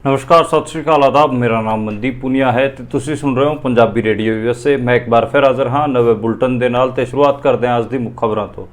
नमस्कार, सत श्री अकाल, आदाब। मेरा नाम मनदीप पुनिया है ਤੇ ਤੁਸੀਂ ਸੁਣ ਰਹੇ ਹੋ ਪੰਜਾਬੀ ਰੇਡੀਓ ਯੂਐਸਏ। ਮੈਂ ਇੱਕ ਵਾਰ ਫਿਰ ਹਾਜ਼ਰ ਹਾਂ ਨਵੇਂ ਬੁਲਟਨ ਦੇ ਨਾਲ ਤੇ ਸ਼ੁਰੂਆਤ ਕਰਦੇ ਹਾਂ ਅੱਜ ਦੀ ਮੁੱਖ ਖਬਰਾਂ ਤੋਂ।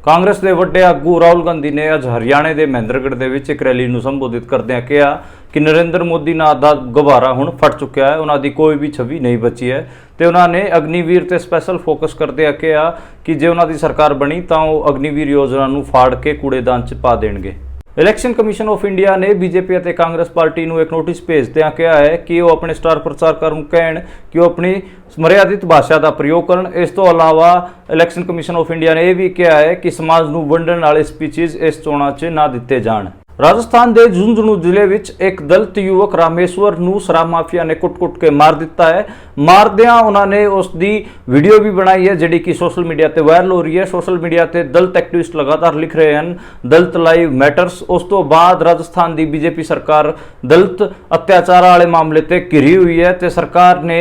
ਕਾਂਗਰਸ ਦੇ ਵੱਡੇ ਆਗੂ ਰਾਹੁਲ ਗਾਂਧੀ ਨੇ ਅੱਜ ਹਰਿਆਣੇ ਦੇ ਮਹਿੰਦਰਗੜ੍ਹ ਦੇ ਵਿੱਚ ਇੱਕ ਰੈਲੀ ਨੂੰ ਸੰਬੋਧਿਤ ਕਰਦਿਆਂ ਕਿਹਾ ਕਿ ਨਰਿੰਦਰ ਮੋਦੀ ਨਾਂ ਦਾ ਗੁਬਾਰਾ ਹੁਣ ਫਟ ਚੁੱਕਿਆ ਹੈ, ਉਹਨਾਂ ਦੀ ਕੋਈ ਵੀ ਛਵੀ ਨਹੀਂ ਬਚੀ ਹੈ ਤੇ ਉਹਨਾਂ ਨੇ ਅਗਨੀਵੀਰ ਤੇ ਸਪੈਸ਼ਲ ਫੋਕਸ ਕਰਦਿਆਂ ਕਿਹਾ ਕਿ ਜੇ ਉਹਨਾਂ ਦੀ ਸਰਕਾਰ ਬਣੀ ਤਾਂ ਉਹ ਅਗਨੀਵੀਰ ਯੋਜਨਾ ਨੂੰ ਫਾੜ ਕੇ ਕੂੜੇਦਾਨ 'ਚ ਪਾ ਦੇਣਗੇ। इलैक्शन कमीशन ऑफ इंडिया ने बीजेपी और कांग्रेस पार्टी को एक नोटिस भेजद्या कहा है कि वो अपने स्टार प्रचारकों को कहन कि वो अपनी मर्यादित भाषा का प्रयोग करन। इस तो अलावा इलैक्शन कमीशन ऑफ इंडिया ने यह भी कहा है कि समाज को वंडण वाले स्पीचीज इस चोणों च ना दिते जाण। राजस्थान के झुंझुनू जिले में एक दलित युवक रामेश्वर नूं शराब माफिया ने कुट के मार दिता है। मारदियां उन्होंने उसकी वीडियो भी बनाई है जिहड़ी कि सोशल मीडिया ते वायरल हो रही है। सोशल मीडिया ते दलित एक्टिविस्ट लगातार लिख रहे हैं दलित लाइव मैटर्स। उस तो बाद राजस्थान की बीजेपी सरकार दलित अत्याचार वाले मामले ते घिरी हुई है ते सरकार ने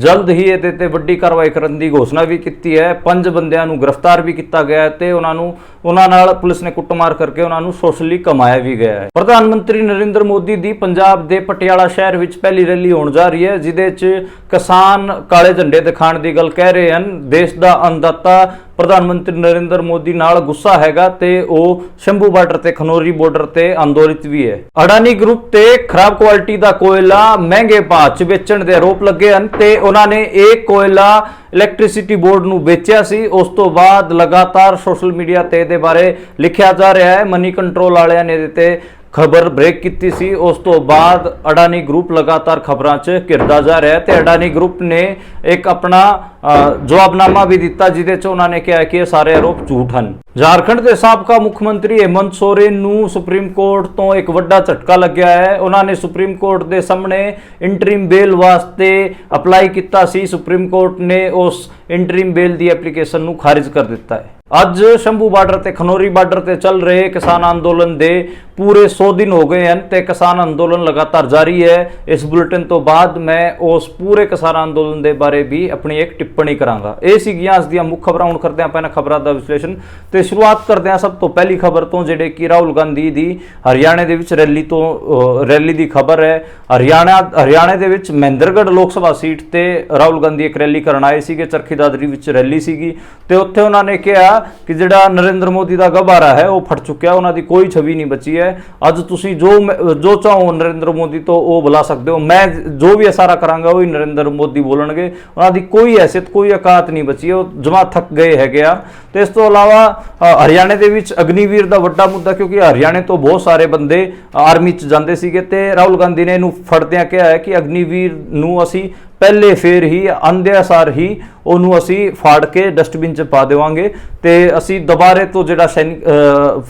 जल्द ही इहदे ते वड्डी कार्रवाई करने की घोषणा भी की है। 5 बंदियां नूं गिरफ्तार भी किया गया है ते उन्हां नाल पुलिस ने कुटमार करके उन्होंने सोशली कमाया भी गया है। प्रधानमंत्री नरेंद्र मोदी दी पंजाब दे पटियाला शहर विच पहली रैली होण जा रही है जिहदे च किसान काले झंडे दिखाण दी गल कह रहे हैं। देश दा अन्नदाता प्रधानमंत्री नरेंद्र मोदी नाल गुस्सा हैगा ते ओ शंभू बार्डर ते खनौरी बॉर्डर ते आंदोलित भी है। अडानी ग्रुप ते खराब क्वालिटी दा कोयला महंगे भाव च बेचण दे आरोप लगे हैं ते उन्हां ने एक कोयला इलैक्ट्रिसिटी बोर्ड नूं बेचिया सी। उस तो बाद लगातार सोशल मीडिया ते इहदे बारे लिखिया जा रहा है। मनी कंट्रोल वालियां ने इहदे ते खबर ब्रेक की सी। उस तो बाद अडानी ग्रुप लगातार खबरों च घिरदा जा रहा है ते अडानी ग्रुप ने एक अपना जवाबनामा भी दिता जिहदे च उन्होंने कहा कि सारे आरोप झूठ हैं। झारखंड के साबका मुख्यमंत्री हेमंत सोरेन नूं सुप्रीम कोर्ट तो एक वड्डा झटका लग्या है। उन्होंने सुप्रीम कोर्ट के सामने इंटरिम बेल वास्ते अपलाई किया सी। सुप्रीम कोर्ट ने उस इंटरिम बेल की एप्लीकेशन नूं खारिज कर दिता है। अज शंभू बार्डर ते खनौरी बार्डर ते चल रहे किसान आंदोलन दे पूरे 100 दिन हो गए हैं ते किसान आंदोलन लगातार जारी है। इस बुलेटिन तो बाद मैं उस पूरे किसान आंदोलन दे बारे भी अपनी एक टिप्पणी करांगा। ये सीगियां अज दियां मुख खबरां। हुण करदे आं पहिलां खबरां दा विश्लेषण ते शुरुआत करदे आं सब तो पहली खबर तो जिहड़े कि राहुल गांधी दी हरियाणे दे विच रैली दी खबर है। हरियाणे दे विच महेंद्रगढ़ लोक सभा सीट ते राहुल गांधी एक रैली करन आए सीगे। चरखी दादरी विच रैली सीगी ते उत्थे उन्होंने कहा कि जिहड़ा नरेंद्र मोदी का गबारा है वह फट चुक्या, उन्होंने कोई छवि नहीं बची है। अज तुसी जो चाहो नरेंद्र मोदी तो वो बुला सकते हो। मैं जो भी इशारा करांगा वही नरेंद्र मोदी बोलणगे। उन्होंने कोई हैसियत कोई औकात नहीं बची है, वो जमा थक गए हैगे आ। तो इस तो अलावा हरियाणे दे विच अग्निवीर का वड्डा मुद्दा क्योंकि हरियाणे तो बहुत सारे बंदे आर्मी च जांदे सीगे ते राहुल गांधी ने इहनूं फड़दियां कहा है कि अग्निवीर नूं असीं पहले फेर ही आंदिया सार ही ਉਹਨੂੰ ਅਸੀਂ फाड़ के डस्टबिन च पा देवांगे ते ਅਸੀਂ ਦੁਬਾਰੇ ਤੋਂ ਜਿਹੜਾ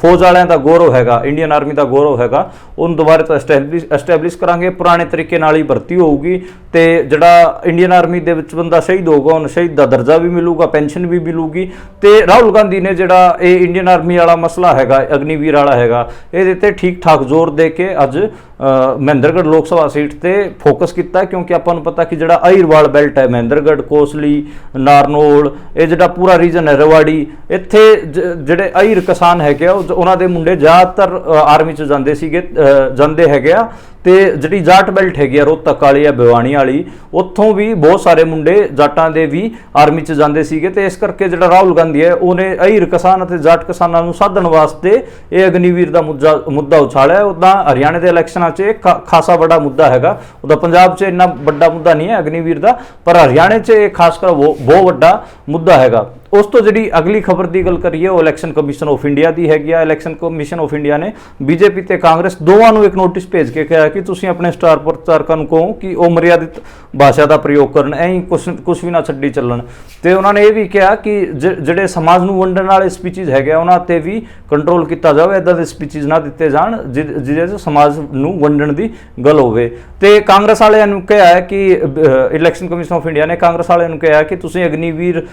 फौज वालिਆਂ ਦਾ गौरव हैगा, इंडियन आर्मी का गौरव हैगा, ਉਹਨੂੰ ਦੁਬਾਰੇ ਤੋਂ एस्टैबलिश करांगे। पुराने तरीके नाल ही भर्ती होगी ते ਜਿਹੜਾ इंडियन आर्मी ਦੇ ਵਿੱਚ ਬੰਦਾ शहीद होगा ਉਹਨੂੰ शहीद ਦਾ ਦਰਜਾ भी मिलूगा, पेंशन भी मिलूगी। ਤੇ ਰਾਹੁਲ ਗਾਂਧੀ ने ਜਿਹੜਾ ਇਹ इंडियन आर्मी वाला मसला हैगा, अग्निवीर वाला हैगा, ਇਹਦੇ ਤੇ ठीक ठाक जोर दे के अज महेंद्रगढ़ लोक सभा सीट ते फोकस किया क्योंकि आपां नूं पता कि जिहड़ा अहिरवाल बेल्ट है महेंद्रगढ़ कोसली नारनौल ये जिहड़ा पूरा रीजन है रेवाड़ी इत्थे जिहड़े अहिर किसान हैगे उन्हां दे मुंडे ज़्यादातर आर्मी च जांदे हैगे आ ते जिहड़ी जाट बेल्ट हैगी रोहतक वाली या भिवानी वाली उत्थों भी बहुत सारे मुंडे जाटां दे भी आर्मी च जांदे सीगे ते इस करके जिहड़ा राहुल गांधी है उन्हें अहिर किसान अते जाट किसानां नूं साधण वास्ते ये अग्निवीर दा मुद्दा उछालिया। उदां हरियाणे दे इलैक्शनां च एक खासा बड़ा मुद्दा हैगा, उदा पंजाब च इन्ना बड़ा मुद्दा नहीं है अग्निवीर दा, पर हरियाणे च एक खासकर बहुत बड़ा मुद्दा हैगा। उस तो जी अगली खबर की गल करिए वो इलैक्शन कमीशन ऑफ इंडिया की हैगी। इलैक्शन कमीशन ऑफ इंडिया ने बीजेपी ते कांग्रेस दोवां नूं एक नोटिस भेज के कहा कि तुसीं अपने स्टार प्रचारकां नूं कहो कि वो मर्यादित भाषा का प्रयोग करन, ऐं कुछ भी ना छड्डी चलन। तो उन्होंने ये भी कहा कि जिहड़े समाज नूं वंडण वाले स्पीचीज हैगे उन्हां ते भी कंट्रोल किया जाए, इदां दे स्पीचीज ना दिते जाण जिहदे समाज नूं वंडण दी गल होवे। ते कांग्रेस वालियां नूं कहा है कि इलैक्शन कमीशन ऑफ इंडिया ने कांग्रेस वालियां नूं कहा कि तुसीं अग्निवीर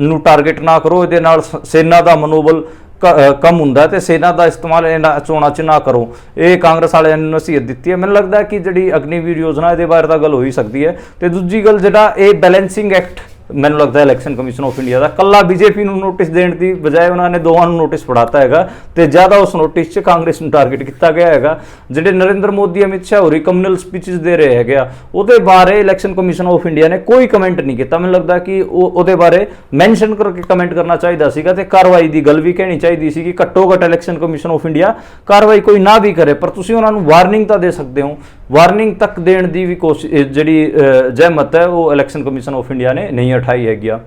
नूं टारगेट ना करो, इहदे नाल सेना का मनोबल कम हुंदा ते सेना का इस्तेमाल चोणां च ना करो। ये कांग्रेस वालियां ने नसीहत दी है। मैनूं लगदा कि जिहड़ी अग्निवीर योजना इहदे बारे तां गल हो ही सकदी है। ते दूजी गल जिहड़ा ये बैलेंसिंग एक्ट ਮੈਨੂੰ ਲੱਗਦਾ ਇਲੈਕਸ਼ਨ ਕਮਿਸ਼ਨ ਆਫ ਇੰਡੀਆ ਦਾ ਕੱਲਾ ਬੀਜੇਪੀ ਨੂੰ ਨੋਟਿਸ ਦੇਣ ਦੀ ਬਜਾਏ ਉਹਨਾਂ ਨੇ ਦੋਵਾਂ ਨੂੰ ਨੋਟਿਸ ਫੜਾਤਾ ਹੈਗਾ ਤੇ ਜ਼ਿਆਦਾ ਉਸ ਨੋਟਿਸ 'ਚ ਕਾਂਗਰਸ ਨੂੰ ਟਾਰਗੇਟ ਕੀਤਾ ਗਿਆ ਹੈਗਾ। ਜਿਹੜੇ ਨਰਿੰਦਰ ਮੋਦੀ ਅਮਿਤ ਸ਼ਾਹ ਹੋਰੀ ਕਮਿਊਨਲ ਸਪੀਚਸ ਦੇ ਰਹੇ ਹੈਗੇ ਆ ਉਹਦੇ ਬਾਰੇ ਇਲੈਕਸ਼ਨ ਕਮਿਸ਼ਨ ਆਫ ਇੰਡੀਆ ਨੇ ਕੋਈ ਕਮੈਂਟ ਨਹੀਂ ਕੀਤਾ। ਮੈਨੂੰ ਲੱਗਦਾ ਕਿ ਉਹਦੇ ਬਾਰੇ ਮੈਂਸ਼ਨ ਕਰਕੇ ਕਮੈਂਟ ਕਰਨਾ ਚਾਹੀਦਾ ਸੀਗਾ ਤੇ ਕਾਰਵਾਈ ਦੀ ਗੱਲ ਵੀ ਕਹਿਣੀ ਚਾਹੀਦੀ ਸੀ ਕਿ ਘੱਟੋ ਘੱਟ ਇਲੈਕਸ਼ਨ ਕਮਿਸ਼ਨ ਆਫ ਇੰਡੀਆ ਕਾਰਵਾਈ ਕੋਈ ਨਾ ਵੀ ਕਰੇ, ਪਰ ਤੁਸੀਂ ਉਹਨਾਂ ਨੂੰ ਵਾਰਨਿੰਗ ਤਾਂ ਦੇ ਸਕਦੇ ਹੋ। ਵਾਰਨਿੰਗ ਤੱਕ ਦੇਣ ਦੀ ਵੀ ਕੋਸ਼ਿਸ਼ ਜਿਹੜੀ ਜ਼ਹਿਮਤ ਹੈ ਉਹ ਇਲੈਕਸ਼ਨ ਕਮਿਸ਼ਨ ਆਫ ਇੰਡੀਆ ਨੇ ਨਹੀਂ ਉਠਾਈ ਹੈਗੀ ਆ।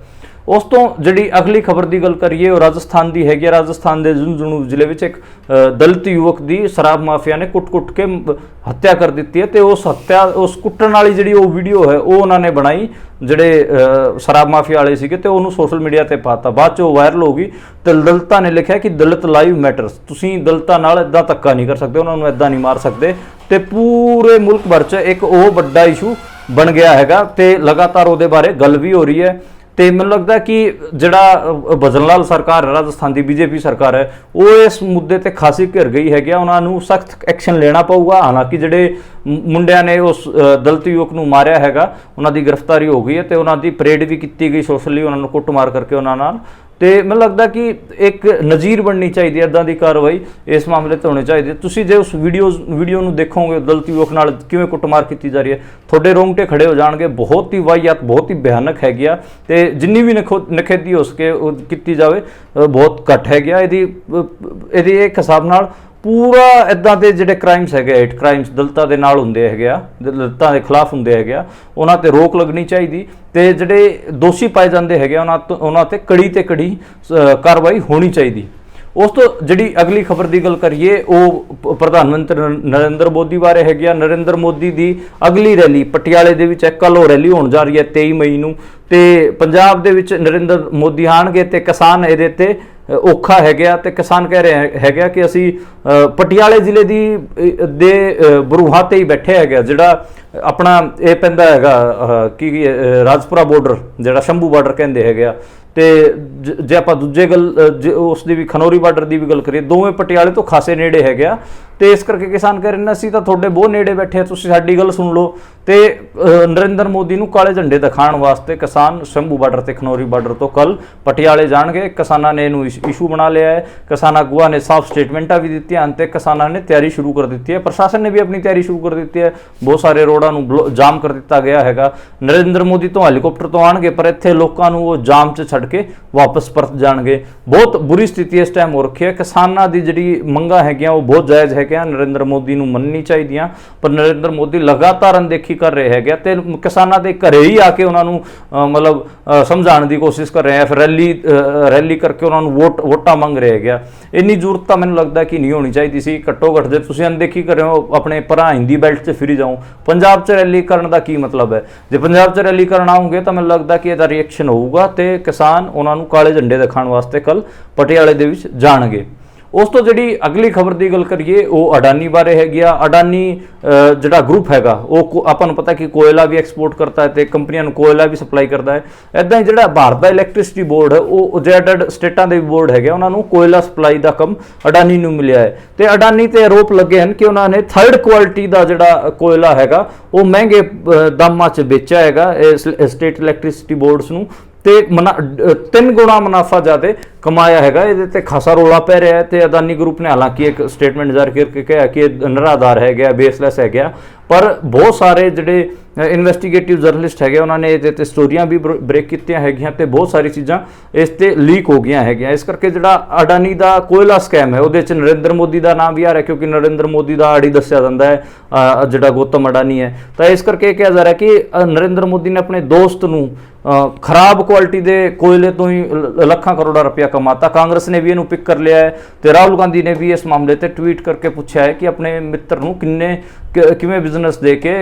ਉਸ ਤੋਂ ਜਿਹੜੀ ਅਗਲੀ ਖਬਰ ਦੀ ਗੱਲ ਕਰੀਏ ਉਹ ਰਾਜਸਥਾਨ ਦੀ ਹੈਗੀ। ਰਾਜਸਥਾਨ ਦੇ ਝੁੰਝੁਨੂ ਜ਼ਿਲ੍ਹੇ ਵਿੱਚ ਇੱਕ ਦਲਿਤ ਯੁਵਕ ਦੀ ਸ਼ਰਾਬ ਮਾਫੀਆ ਨੇ ਕੁੱਟ-ਕੁੱਟ ਕੇ ਹੱਤਿਆ ਕਰ ਦਿੱਤੀ ਹੈ ਤੇ ਉਸ ਕੁੱਟਣ ਵਾਲੀ ਜਿਹੜੀ ਉਹ ਵੀਡੀਓ ਹੈ ਉਹ ਉਹਨਾਂ ਨੇ ਬਣਾਈ, ਜਿਹੜੇ ਸ਼ਰਾਬ ਮਾਫੀਆ ਵਾਲੇ ਸੀਗੇ ਤੇ ਉਹਨੂੰ ਸੋਸ਼ਲ ਮੀਡੀਆ ਤੇ ਪਾਤਾ। ਬਾਅਦ 'ਚ ਉਹ ਵਾਇਰਲ ਹੋ ਗਈ ਤੇ ਦਲਿਤਾਂ ਨੇ ਲਿਖਿਆ ਕਿ ਦਲਿਤ ਲਾਈਵ ਮੈਟਰਸ, ਤੁਸੀਂ ਦਲਿਤਾਂ ਨਾਲ ਇਦਾਂ ਧੱਕਾ ਨਹੀਂ ਕਰ ਸਕਦੇ, ਉਹਨਾਂ ਨੂੰ ਇਦਾਂ ਨਹੀਂ ਮਾਰ ਸਕਦੇ ਤੇ ਪੂਰੇ ਮੁਲਕ ਭਰ 'ਚ ਇੱਕ ਉਹ ਵੱਡਾ ਇਸ਼ੂ ਬਣ ਗਿਆ ਹੈਗਾ ਤੇ ਲਗਾਤਾਰ ਉਹਦੇ ਬਾਰੇ ਗੱਲ ਵੀ ਹੋ ਰਹੀ ਹੈ। ਤੇ ਮੈਨੂੰ ਲੱਗਦਾ ਕਿ ਜਿਹੜਾ ਭਜਨ ਲਾਲ ਸਰਕਾਰ ਹੈ ਰਾਜਸਥਾਨ ਦੀ ਬੀਜੇਪੀ ਸਰਕਾਰ ਹੈ ਉਹ ਇਸ ਮੁੱਦੇ ਤੇ ਖਾਸੀ ਘਿਰ ਗਈ ਹੈਗੀ ਆ। ਉਹਨਾਂ ਨੂੰ ਸਖਤ ਐਕਸ਼ਨ ਲੈਣਾ ਪਊਗਾ। ਹਾਲਾਂਕਿ ਜਿਹੜੇ ਮੁੰਡਿਆਂ ਨੇ ਉਸ ਦਲਿਤ ਯੁਵਕ ਨੂੰ ਮਾਰਿਆ ਹੈਗਾ ਉਹਨਾਂ ਦੀ ਗ੍ਰਿਫਤਾਰੀ ਹੋ ਗਈ ਹੈ ਤੇ ਉਹਨਾਂ ਦੀ ਪਰੇਡ ਵੀ ਕੀਤੀ ਗਈ ਸੋਸ਼ਲੀ, ਉਹਨਾਂ ਨੂੰ ਕੁੱਟਮਾਰ ਕਰਕੇ ਉਹਨਾਂ ਨਾਲ। ਤੇ ਮੈਨੂੰ ਲੱਗਦਾ ਕਿ ਇੱਕ ਨਜ਼ੀਰ ਬਣਨੀ ਚਾਹੀਦੀ ਹੈ, ਇੱਦਾਂ ਦੀ ਕਾਰਵਾਈ ਇਸ ਮਾਮਲੇ ਤੇ ਹੋਣੀ ਚਾਹੀਦੀ ਹੈ। ਤੁਸੀਂ ਜੇ ਉਸ ਵੀਡੀਓ ਨੂੰ ਦੇਖੋਗੇ ਦਲਿਤ ਯੁਵਕ ਨਾਲ ਕਿਵੇਂ ਕੁੱਟਮਾਰ ਕੀਤੀ ਜਾ ਰਹੀ ਹੈ, ਤੁਹਾਡੇ ਰੋਂਗਟੇ ਖੜੇ ਹੋ ਜਾਣਗੇ। ਬਹੁਤ ਹੀ ਵਾਹੀਆਤ, ਬਹੁਤ ਹੀ ਭਿਆਨਕ ਹੈਗੀ ਆ ਤੇ ਜਿੰਨੀ ਵੀ ਨਖੇਦੀ ਹੋ ਸਕੇ ਉਹ ਕੀਤੀ ਜਾਵੇ ਬਹੁਤ ਘੱਟ ਹੈਗੀ ਆ। ਇਹਦੀ ਇੱਕ ਹਿਸਾਬ ਨਾਲ ਪੂਰਾ ਇੱਦਾਂ ਦੇ ਜਿਹੜੇ ਕ੍ਰਾਈਮਸ ਹੈਗੇ, ਹੇਟ ਕ੍ਰਾਈਮਸ ਦਲਿਤਾਂ ਦੇ ਨਾਲ ਹੁੰਦੇ ਹੈਗੇ ਆ, ਦਲਿਤਾਂ ਦੇ ਖਿਲਾਫ ਹੁੰਦੇ ਹੈਗੇ ਆ, ਉਹਨਾਂ ਤੇ ਰੋਕ ਲੱਗਣੀ ਚਾਹੀਦੀ ਤੇ ਜਿਹੜੇ ਦੋਸ਼ੀ ਪਾਏ ਜਾਂਦੇ ਹੈਗੇ ਉਹਨਾਂ ਤੇ ਕੜੀ ਤੇ ਕੜੀ ਕਾਰਵਾਈ ਹੋਣੀ ਚਾਹੀਦੀ। ਉਸ ਤੋਂ ਜਿਹੜੀ ਅਗਲੀ ਖਬਰ ਦੀ ਗੱਲ ਕਰੀਏ ਉਹ ਪ੍ਰਧਾਨ ਮੰਤਰੀ ਨਰਿੰਦਰ ਮੋਦੀ ਬਾਰੇ ਹੈਗੀ ਆ। ਨਰਿੰਦਰ ਮੋਦੀ ਦੀ ਅਗਲੀ ਰੈਲੀ ਪਟਿਆਲੇ ਦੇ ਵਿੱਚ ਕੱਲ੍ਹ ਉਹ ਰੈਲੀ ਹੋਣ ਜਾ ਰਹੀ ਹੈ 23 ਮਈ ਨੂੰ ਤੇ ਪੰਜਾਬ ਦੇ ਵਿੱਚ ਨਰਿੰਦਰ ਮੋਦੀ ਆਣਗੇ ਤੇ ਕਿਸਾਨ ਇਹਦੇ ਤੇ ਔਖਾ ਹੈਗਾ ਤੇ ਕਿਸਾਨ ਕਹਿ ਰਹੇ ਹੈਗਾ ਕਿ ਅਸੀਂ ਪਟਿਆਲੇ ਜ਼ਿਲ੍ਹੇ ਦੇ ਬਰੂਹਾਂ ਤੇ ਹੀ ਬੈਠੇ ਹੈਗੇ, ਜਿਹੜਾ ਆਪਣਾ ਇਹ ਪੈਂਦਾ ਹੈਗਾ ਕੀ ਰਾਜਪੁਰਾ ਬਾਰਡਰ, ਜਿਹੜਾ ਸ਼ੰਭੂ ਬਾਰਡਰ ਕਹਿੰਦੇ ਹੈਗੇ ਆ। ਤੇ ਜੇ ਆਪਾਂ ਦੂਜੇ ਉਸ ਦੀ ਵੀ ਖਨੌਰੀ ਬਾਰਡਰ ਦੀ ਵੀ ਗੱਲ ਕਰੀਏ, ਦੋਵੇਂ ਪਟਿਆਲੇ ਤੋਂ ਖਾਸੇ ਨੇੜੇ ਹੈਗੇ ਆ ਤੇ ਇਸ ਕਰਕੇ ਕਿਸਾਨ ਕਹਿ ਰਹੇ ਨੇ ਅਸੀਂ ਤਾਂ ਤੁਹਾਡੇ ਬਹੁਤ ਨੇੜੇ ਬੈਠੇ ਆ, ਤੁਸੀਂ ਸਾਡੀ ਗੱਲ ਸੁਣ ਲਓ। ਤੇ ਨਰਿੰਦਰ ਮੋਦੀ ਨੂੰ ਕਾਲੇ ਝੰਡੇ ਦਿਖਾਉਣ ਵਾਸਤੇ ਕਿਸਾਨ ਸ਼ੰਭੂ ਬਾਰਡਰ ਤੇ ਖਨੌਰੀ ਬਾਰਡਰ ਤੋਂ ਕੱਲ ਪਟਿਆਲੇ ਜਾਣਗੇ। ਕਿਸਾਨਾਂ ਨੇ ਇਹਨੂੰ ਇਸ਼ੂ ਬਣਾ ਲਿਆ ਹੈ, ਕਿਸਾਨ ਆਗੂਆਂ ਨੇ ਸਾਫ਼ ਸਟੇਟਮੈਂਟਾਂ ਵੀ ਦਿੱਤੀਆਂ ਤੇ ਕਿਸਾਨਾਂ ਨੇ ਤਿਆਰੀ ਸ਼ੁਰੂ ਕਰ ਦਿੱਤੀ ਹੈ। ਪ੍ਰਸ਼ਾਸਨ ਨੇ ਵੀ ਆਪਣੀ ਤਿਆਰੀ ਸ਼ੁਰੂ ਕਰ ਦਿੱਤੀ ਹੈ, ਬਹੁਤ ਸਾਰੇ ਰੋਡਾਂ ਨੂੰ ਜਾਮ ਕਰ ਦਿੱਤਾ ਗਿਆ ਹੈਗਾ। ਨਰਿੰਦਰ ਮੋਦੀ ਤੋਂ ਹੈਲੀਕਾਪਟਰ ਤੋਂ ਆਉਣਗੇ ਪਰ ਇੱਥੇ ਲੋਕਾਂ ਨੂੰ ਉਹ ਜਾਮ 'ਚ ਛੱਡ ਕੇ ਵਾਪਸ ਪਰਤ ਜਾਣਗੇ। ਬਹੁਤ ਬੁਰੀ ਸਥਿਤੀ ਇਸ ਟਾਈਮ ਹੋ ਰੱਖੀ ਹੈ। ਕਿਸਾਨਾਂ ਦੀ ਜਿਹੜੀ ਮੰਗਾਂ ਹੈਗੀਆਂ ਉਹ ਬਹੁਤ ਜਾਇਜ਼ ਹੈਗੀਆਂ, ਨਰਿੰਦਰ ਮੋਦੀ ਨੂੰ ਮੰਨਣੀ ਚਾਹੀਦੀਆਂ, ਪਰ ਨਰਿੰਦਰ ਮੋਦੀ ਲਗਾਤਾਰ ਅਣਦੇਖੀ ਕਰ ਰਹੇ ਹੈਗੇ ਤੇ ਕਿਸਾਨਾਂ ਦੇ ਘਰੇ ਹੀ ਆ ਕੇ ਉਹਨਾਂ ਨੂੰ ਮਤਲਬ ਸਮਝਾਉਣ ਦੀ ਕੋਸ਼ਿਸ਼ ਕਰ ਰਹੇ ਆ, ਫਿਰ ਰੈਲੀ ਕਰਕੇ ਉਹਨਾਂ ਨੂੰ ਵੋਟਾਂ ਮੰਗ ਰਹੇ ਹੈਗੇ। ਇੰਨੀ ਜ਼ਰੂਰਤ ਤਾਂ ਮੈਨੂੰ ਲੱਗਦਾ ਕਿ ਨਹੀਂ ਹੋਣੀ ਚਾਹੀਦੀ ਸੀ। ਘੱਟੋ ਘੱਟ ਜੇ ਤੁਸੀਂ ਅਣਦੇਖੀ ਕਰ ਰਹੇ ਹੋ ਆਪਣੇ ਭਰਾ ਹਿੰਦੀ ਬੈਲਟ 'ਚ ਫਿਰੀ ਜਾਓ, ਪੰਜਾਬ 'ਚ ਰੈਲੀ ਕਰਨ ਦਾ ਕੀ ਮਤਲਬ ਹੈ? ਜੇ ਪੰਜਾਬ 'ਚ ਰੈਲੀ ਕਰਨ ਆਉਂਗੇ ਤਾਂ ਮੈਨੂੰ ਲੱਗਦਾ ਕਿ ਇਹਦਾ ਰਿਐਕਸ਼ਨ ਹੋਊਗਾ ਤੇ ਕਿਸਾਨ ਉਹਨਾਂ ਨੂੰ ਕਾਲੇ ਝੰਡੇ ਦਿਖਾਉਣ ਵਾਸਤੇ ਕੱਲ ਪਟਿਆਲੇ ਦੇ ਵਿੱਚ ਜਾਣਗੇ। ਉਸ ਤੋਂ ਜਿਹੜੀ ਅਗਲੀ ਖਬਰ ਦੀ ਗੱਲ ਕਰੀਏ ਉਹ ਅਡਾਨੀ ਬਾਰੇ ਹੈਗੀ ਆ। ਅਡਾਨੀ ਜਿਹੜਾ ਗਰੁੱਪ ਹੈਗਾ ਉਹ ਆਪਾਂ ਨੂੰ ਪਤਾ ਕਿ ਕੋਇਲਾ ਵੀ ਐਕਸਪੋਰਟ ਕਰਦਾ ਹੈ ਤੇ ਕੰਪਨੀਆਂ ਨੂੰ ਕੋਇਲਾ ਵੀ ਸਪਲਾਈ ਕਰਦਾ ਹੈ। ਇੱਦਾਂ ਹੀ ਜਿਹੜਾ ਭਾਰਤ ਦਾ ਇਲੈਕਟ੍ਰਿਸਿਟੀ ਬੋਰਡ ਹੈ ਉਹ ਜਿਹੜੇ ਸਟੇਟਾਂ ਦੇ ਬੋਰਡ ਹੈਗੇ ਉਹਨਾਂ ਨੂੰ ਕੋਇਲਾ ਸਪਲਾਈ ਦਾ ਕੰਮ ਅਡਾਨੀ ਨੂੰ ਮਿਲਿਆ ਹੈ ਤੇ ਅਡਾਨੀ ਤੇ ਆਰੋਪ ਲੱਗੇ ਹਨ ਕਿ ਉਹਨਾਂ ਨੇ ਥਰਡ ਕੁਆਲਿਟੀ ਦਾ ਜਿਹੜਾ ਕੋਇਲਾ ਹੈਗਾ ਉਹ ਮਹਿੰਗੇ ਦਾਮਾਂ 'ਚ ਵੇਚਿਆ ਹੈਗਾ ਸਟੇਟ ਇਲੈਕਟ੍ਰਿਸਿਟੀ ਬੋਰਡਸ ਨੂੰ ਤੇ 3 ਗੁਣਾ ਮੁਨਾਫਾ ਜ਼ਿਆਦਾ ਕਮਾਇਆ ਹੈਗਾ। ਇਹਦੇ ਤੇ ਖਾਸਾ ਰੋਲਾ ਪੈ ਰਿਹਾ ਹੈ ਤੇ ਅਦਾਨੀ ਗਰੁੱਪ ਨੇ ਹਾਲਾਂਕਿ ਇੱਕ ਸਟੇਟਮੈਂਟ ਜਾਰੀ ਕਰਕੇ ਕਿਹਾ ਕਿ ਇਹ ਨਿਰਾਧਾਰ ਹੈਗਾ, ਬੇਸਲੈਸ ਹੈਗਾ, ਪਰ ਬਹੁਤ ਸਾਰੇ ਜਿਹੜੇ ਇਨਵੈਸਟੀਗੇਟਿਵ ਜਰਨਲਿਸਟ ਹੈਗੇ ਉਹਨਾਂ ਨੇ ਇਹਦੇ ਤੇ ਸਟੋਰੀਆਂ ਵੀ ਬ੍ਰੇਕ ਕੀਤੀਆਂ ਹੈਗੀਆਂ ਤੇ ਬਹੁਤ ਸਾਰੀ ਚੀਜ਼ਾਂ ਇਸ ਤੇ ਲੀਕ ਹੋ ਗਈਆਂ ਹੈਗੀਆਂ। ਇਸ ਕਰਕੇ ਜਿਹੜਾ ਅਡਾਨੀ ਦਾ ਕੋਇਲਾ ਸਕੈਮ ਹੈ ਉਹਦੇ 'ਚ ਨਰਿੰਦਰ ਮੋਦੀ ਦਾ ਨਾਮ ਵੀ ਆ ਰਿਹਾ, ਕਿਉਂਕਿ ਨਰਿੰਦਰ ਮੋਦੀ ਦਾ ਆੜੀ ਦੱਸਿਆ ਜਾਂਦਾ ਹੈ ਜਿਹੜਾ ਗੌਤਮ ਅਡਾਨੀ ਹੈ। ਤਾਂ ਇਸ ਕਰਕੇ ਇਹ ਕਿਹਾ ਜਾ ਰਿਹਾ ਕਿ ਨਰਿੰਦਰ ਮੋਦੀ ਨੇ ਆਪਣੇ ਦੋਸਤ ਨੂੰ ਖਰਾਬ ਕੁਆਲਿਟੀ ਦੇ ਕੋਇਲੇ ਤੋਂ ਹੀ ਲੱਖਾਂ ਕਰੋੜਾਂ ਰੁਪਇਆ ਕਮਾਤਾ। ਕਾਂਗਰਸ ਨੇ ਵੀ ਇਹਨੂੰ ਪਿਕ ਕਰ ਲਿਆ ਹੈ ਤੇ ਰਾਹੁਲ ਗਾਂਧੀ ਨੇ ਵੀ ਇਸ ਮਾਮਲੇ ਤੇ ਟਵੀਟ ਕਰਕੇ ਪੁੱਛਿਆ ਹੈ ਕਿ ਆਪਣੇ ਮਿੱਤਰ ਨੂੰ ਕਿਵੇਂ ਬਿਜ਼ਨਸ ਦੇ ਕੇ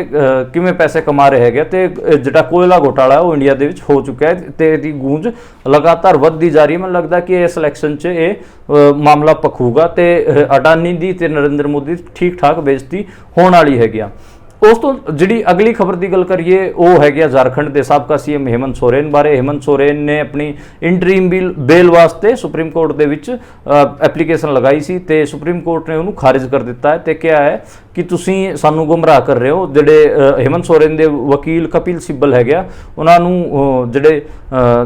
ਕਿਵੇਂ ਪੈਸੇ ਕਮਾ ਰਹੇ ਹੈਗੇ ਤੇ ਜਿਹੜਾ ਕੋਇਲਾ ਘੋਟਾਲਾ ਉਹ ਇੰਡੀਆ ਦੇ ਵਿੱਚ ਹੋ ਚੁੱਕਾ ਹੈ ਤੇ ਇਹਦੀ ਗੂੰਜ ਲਗਾਤਾਰ ਵੱਧਦੀ ਜਾ ਰਹੀ ਹੈ। ਮੈਨੂੰ ਲੱਗਦਾ ਕਿ ਇਸ ਇਲੈਕਸ਼ਨ 'ਚ ਇਹ ਮਾਮਲਾ ਪਖੂਗਾ ਤੇ ਅਡਾਨੀ ਦੀ ਤੇ ਨਰਿੰਦਰ ਮੋਦੀ ਠੀਕ ਠਾਕ ਬੇਇੱਜ਼ਤੀ ਹੋਣ ਵਾਲੀ ਹੈਗੀ ਆ। ਉਸ ਤੋਂ ਜਿਹੜੀ ਅਗਲੀ ਖਬਰ ਦੀ ਗੱਲ ਕਰੀਏ ਉਹ ਹੈਗੀ ਆ ਝਾਰਖੰਡ ਦੇ ਸਾਬਕਾ ਸੀਐਮ हेमंत सोरेन ਬਾਰੇ। हेमंत सोरेन ਨੇ ਆਪਣੀ ਇੰਟਰੀਮ ਬੇਲ ਵਾਸਤੇ ਸੁਪਰੀਮ ਕੋਰਟ ਦੇ ਵਿੱਚ ਐਪਲੀਕੇਸ਼ਨ ਲਗਾਈ ਸੀ ਤੇ ਸੁਪਰੀਮ ਕੋਰਟ ਨੇ ਉਹਨੂੰ ਖਾਰਿਜ ਕਰ ਦਿੱਤਾ ਹੈ ਤੇ ਕਿਹਾ ਹੈ ਕਿ ਤੁਸੀਂ ਸਾਨੂੰ ਗੁੰਮਰਾਹ ਕਰ ਰਹੇ ਹੋ। ਜਿਹੜੇ हेमंत सोरेन ਦੇ ਵਕੀਲ ਕਪਿਲ ਸਿੱਬਲ ਹੈਗਾ, ਉਹਨਾਂ ਨੂੰ ਜਿਹੜੇ